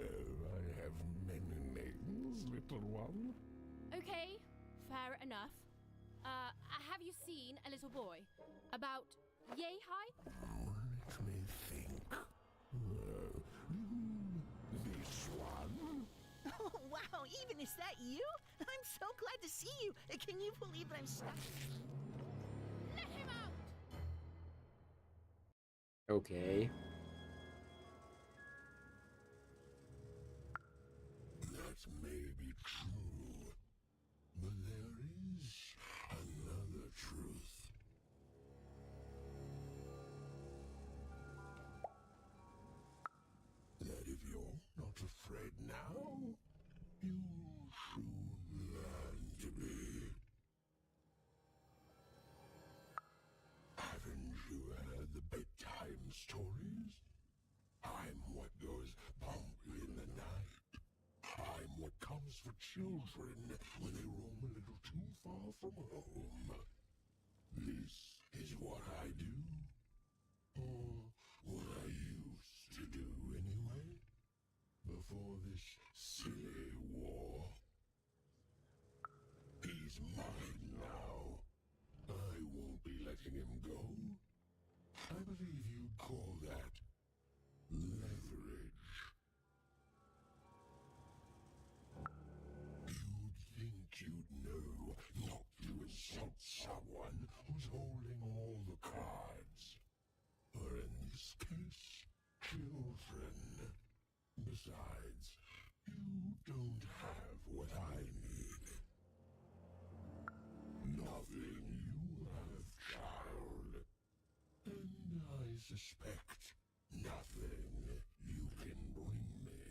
I have many names, little one. Okay, fair enough. Have you seen a little boy? About yay high? Let me think. This one? Oh, wow, even is that you? I'm so glad to see you. Can you believe that I'm stuck? Let him out! Okay. That may be true, but there is another truth. That if you're not afraid now, you'll soon learn to be. Haven't you heard the bedtime stories? I'm what goes bump in the night. I'm what comes for children when they roam a little too far from home. This is what I do. Or what I used to do anyway. Before this silly war. He's mine now. I won't be letting him go. I believe you'd call that leverage. You'd think you'd know not to insult someone who's holding all the cards. Or in this case, children. Besides, you don't have what I need. Nothing you have, child. And I suspect nothing you can bring me.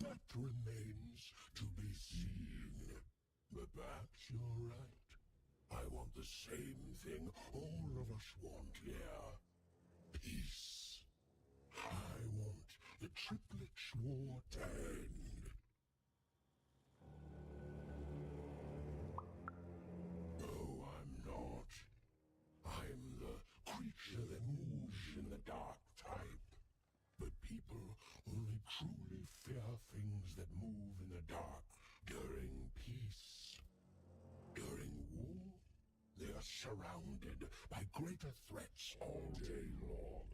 That remains to be seen. But perhaps you're right. I want the same thing all of us want here. Peace. I want the Triplets' war to end. No, I'm not. I'm the creature that moves in the dark type. But people only truly fear things that move in the dark during peace. During war, they are surrounded by greater threats all day long.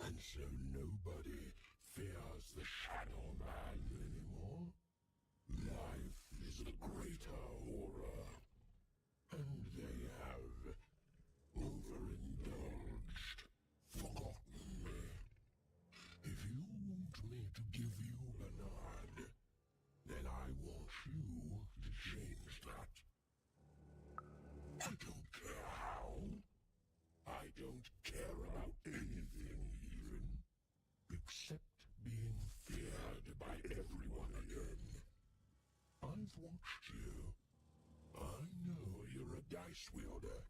And so nobody fears the Shadow Man anymore. Life is the greater horror. And they have overindulged, forgotten me. If you want me to give you Bernard, then I want you to change that. I don't care how. I don't care about anything even, except being feared by everyone again. I've watched you. I know you're a dice wielder.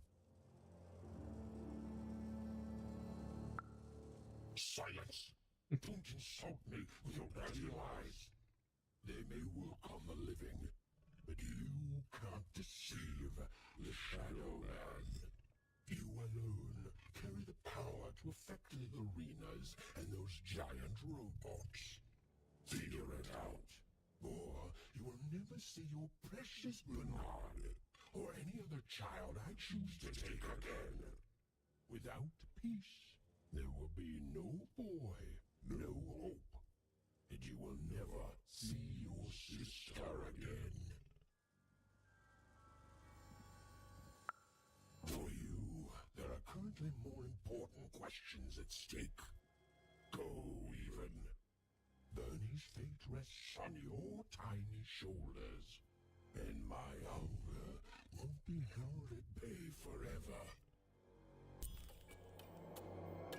Silence! Don't insult me with your dirty lies. They may work on the living, but you can't deceive the Shadow Man. You alone carry the power to affect the arenas and those giant robots. Figure it out, or you will never see your precious Bernard, or any other child I choose to take again. Without peace, there will be no boy, no hope, and you will never see your sister again. For you, there are currently more important questions at stake. Go, even. Bernie's fate rests on your tiny shoulders, and my hunger won't be held at bay forever.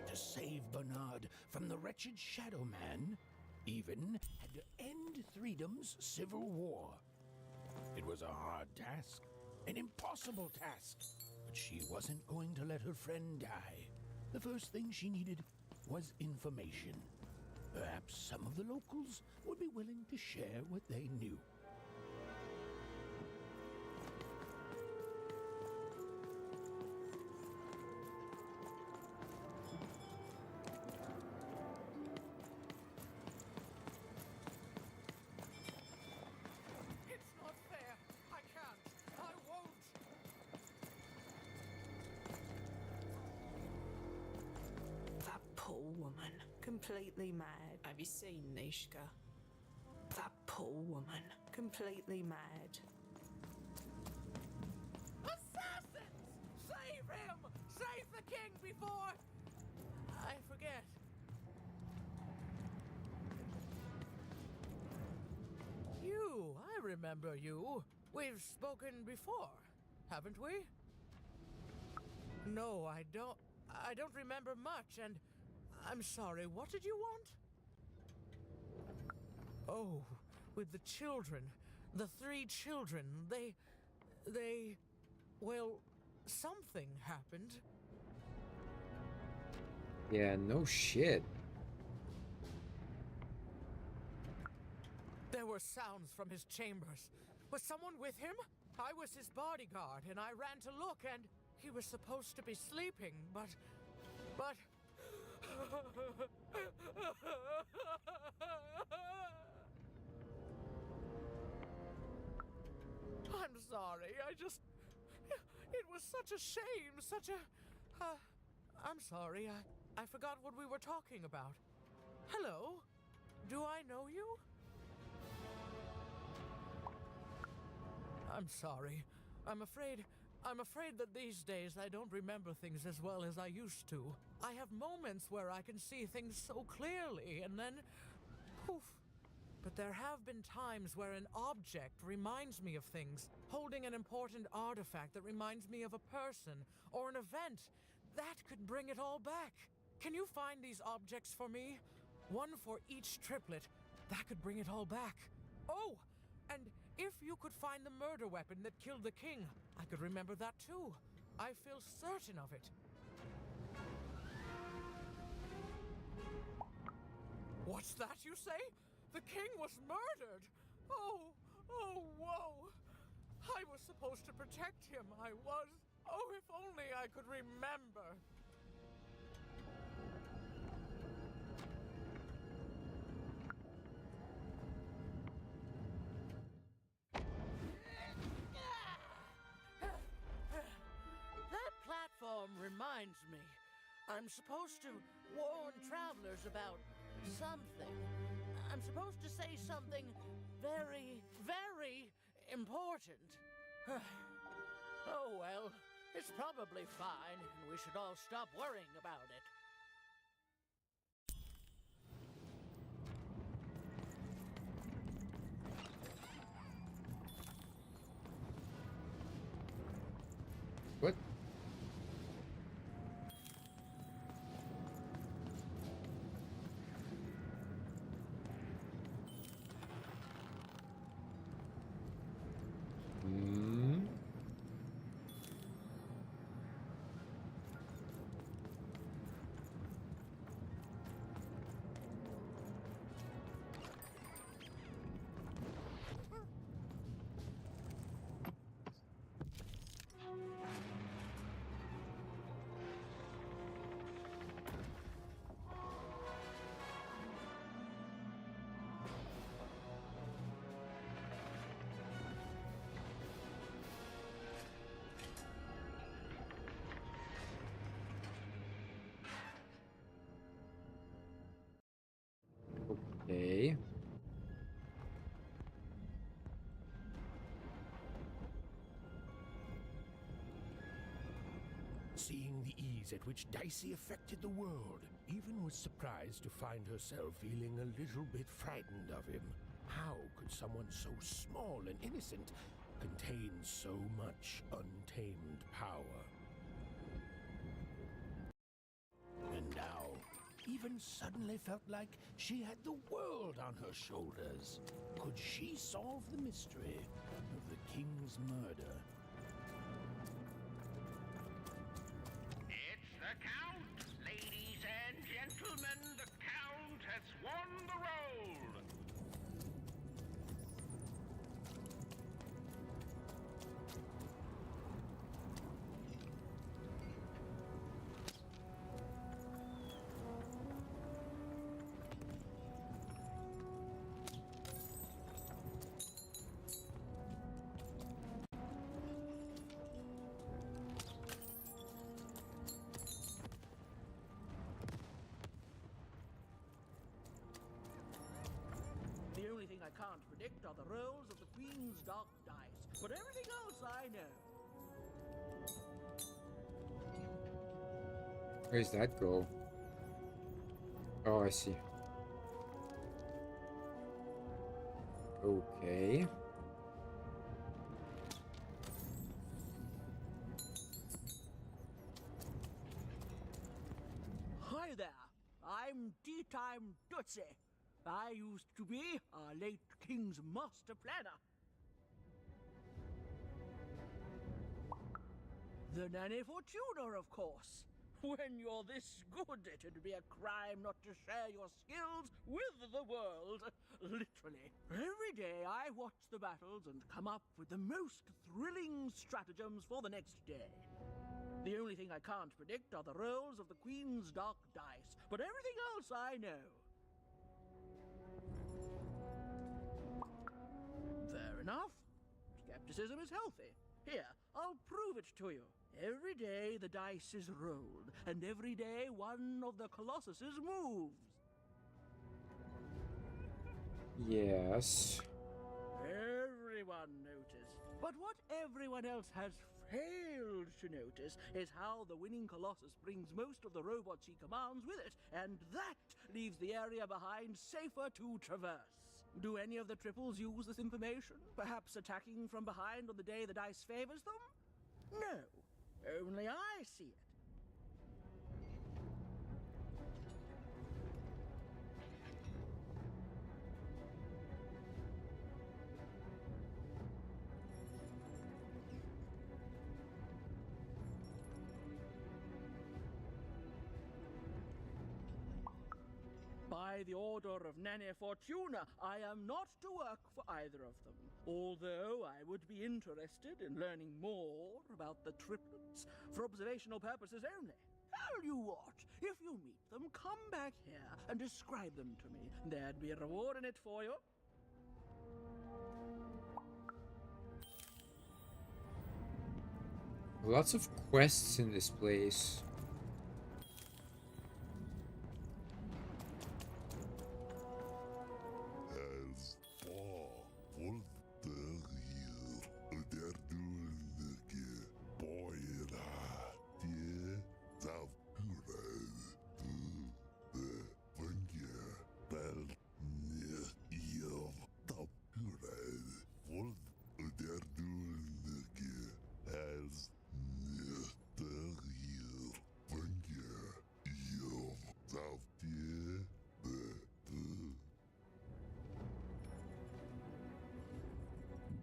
To save Bernard from the wretched Shadow Man, Even had to end Threedom's civil war. It was a hard task, an impossible task, but she wasn't going to let her friend die. The first thing she needed was information. Perhaps some of the locals would be willing to share what they knew. It's not fair. I can't. I won't. That poor woman, completely mad. Have you seen Nishka? That poor woman, completely mad. Assassins! Save him! Save the king before I forget. remember you. We've spoken before, haven't we? No, I don't. I don't remember much, and I'm sorry. What did you want? Oh, with the children. The 3 children. Well, something happened. Yeah, no shit. There were sounds from his chambers. Was someone with him? I was his bodyguard, and I ran to look, and he was supposed to be sleeping, but... I'm sorry, it was such a shame, such a... I'm sorry, I forgot what we were talking about. Hello? Do I know you? I'm sorry. I'm afraid that these days I don't remember things as well as I used to. I have moments where I can see things so clearly, and then... poof. But there have been times where an object reminds me of things, holding an important artifact that reminds me of a person or an event. That could bring it all back. Can you find these objects for me? One for each triplet. That could bring it all back. Oh, and if you could find the murder weapon that killed the king, I could remember that too. I feel certain of it. What's that you say? The king was murdered! Oh, whoa! I was supposed to protect him, I was. Oh, if only I could remember. That platform reminds me. I'm supposed to warn travelers about something. I'm supposed to say something very, very important. Oh well, it's probably fine, and we should all stop worrying about it. What? Okay. Seeing the ease at which Dicey affected the world, Even was surprised to find herself feeling a little bit frightened of him. How could someone so small and innocent contain so much untamed power? And now, Even suddenly felt like she had the world on her shoulders. Could she solve the mystery of the king's murder? It's the Count! Ladies and gentlemen, the Count has won the role! The only thing I can't predict are the rolls of the Queen's dark dice, but everything else I know. Where does that go? Oh, I see. Okay. I'm tea-time Dutzy. I used to be our late king's master planner. The Nanny Fortuna, of course. When you're this good, it'd be a crime not to share your skills with the world. Literally. Every day I watch the battles and come up with the most thrilling stratagems for the next day. The only thing I can't predict are the rolls of the Queen's dark dice, but everything else I know. Fair enough. Skepticism is healthy. Here, I'll prove it to you. Every day the dice is rolled, and every day one of the Colossuses moves. Yes. Everyone noticed. But what everyone else has failed to notice is how the winning Colossus brings most of the robots he commands with it, and that leaves the area behind safer to traverse. Do any of the triples use this information? Perhaps attacking from behind on the day the dice favors them? No. Only I see it. By the order of Nanny Fortuna, I am not to work for either of them, although I would be interested in learning more about the triplets for observational purposes only. Tell you what, if you meet them, come back here and describe them to me. There'd be a reward in it for you. Lots of quests in this place.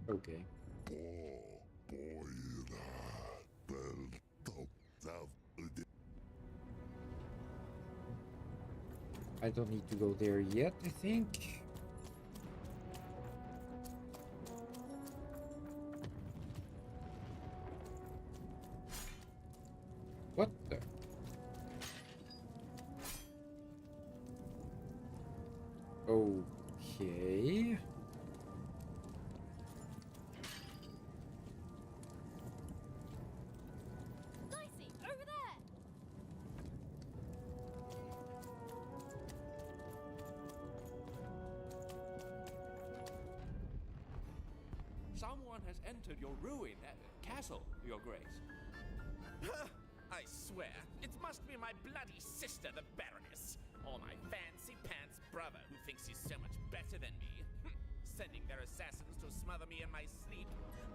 Okay. I don't need to go there yet, I think. What the? Okay. Dicey, over there! Someone has entered your ruin castle, Your Grace. I swear, it must be my bloody sister, the Baroness, or my fancy pants brother who thinks he's so much better than me, sending their assassins to smother me in my sleep.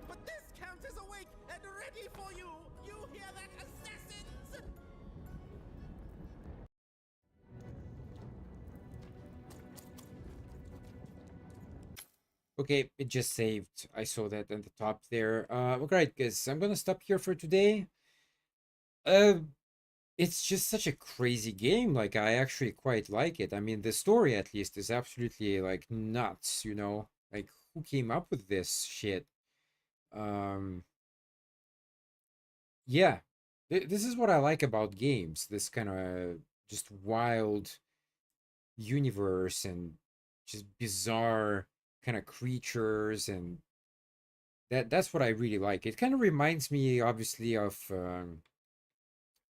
But this count is awake and ready for you! You hear that, assassins? Okay, it just saved. I saw that at the top there. Okay, guys, I'm gonna stop here for today. It's just such a crazy game. Like, I actually quite like it. I mean, the story at least is absolutely like nuts, you know? Like, who came up with this shit? Yeah. This is what I like about games. This kind of just wild universe and just bizarre kind of creatures, and that's what I really like. It kind of reminds me obviously of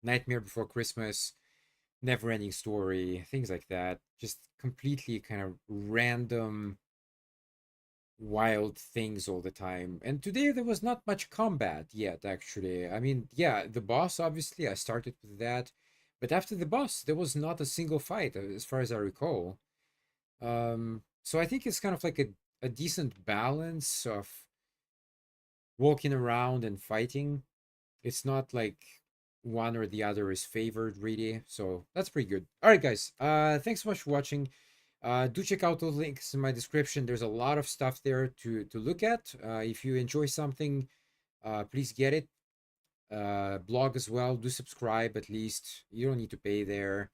Nightmare Before Christmas, Never Ending Story, things like that. Just completely kind of random wild things all the time. And today there was not much combat yet, actually. I mean, yeah, the boss, obviously I started with that, but after the boss there was not a single fight as far as I recall. So I think it's kind of like a decent balance of walking around and fighting. It's not like one or the other is favored really. So that's pretty good. All right, guys. Thanks so much for watching. Do check out those links in my description. There's a lot of stuff there to look at. If you enjoy something, please get it. Blog as well. Do subscribe at least. You don't need to pay there.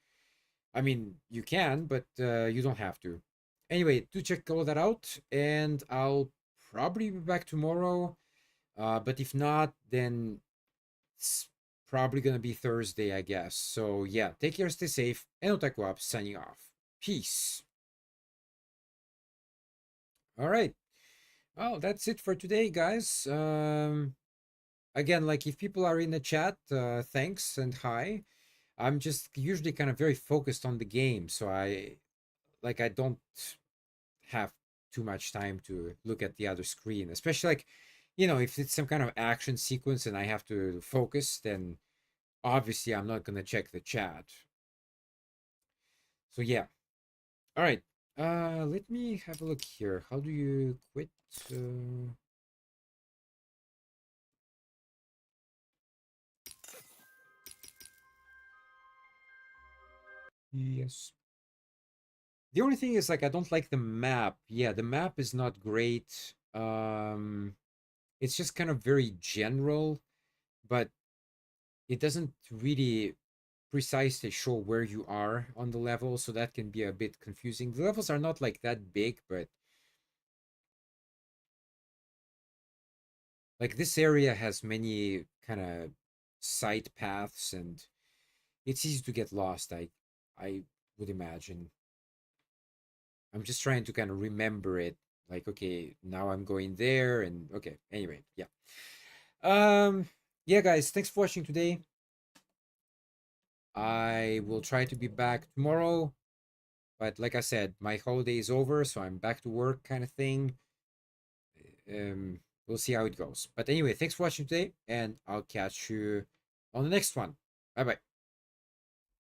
I mean, you can, but you don't have to. Anyway, do check all that out, and I'll probably be back tomorrow. But if not, then it's probably gonna be Thursday, I guess. So yeah, take care, stay safe, and Otaku Up signing off. Peace. All right. Well, that's it for today, guys. Again, like if people are in the chat, thanks and hi. I'm just usually kind of very focused on the game, so I don't have too much time to look at the other screen, especially like, you know, if it's some kind of action sequence and I have to focus, then obviously I'm not gonna check the chat. So yeah. All right. Let me have a look here. How do you quit? Yes. The only thing is like I don't like the map. Yeah, the map is not great. It's just kind of very general, but it doesn't really precisely show where you are on the level, so that can be a bit confusing. The levels are not like that big, but like this area has many kind of side paths and it's easy to get lost, I would imagine. I'm just trying to kind of remember it. Like, okay, now I'm going there and okay, anyway, yeah. Yeah, guys, thanks for watching today. I will try to be back tomorrow, but like I said, my holiday is over, so I'm back to work kind of thing. We'll see how it goes. But anyway, thanks for watching today, and I'll catch you on the next one. Bye bye.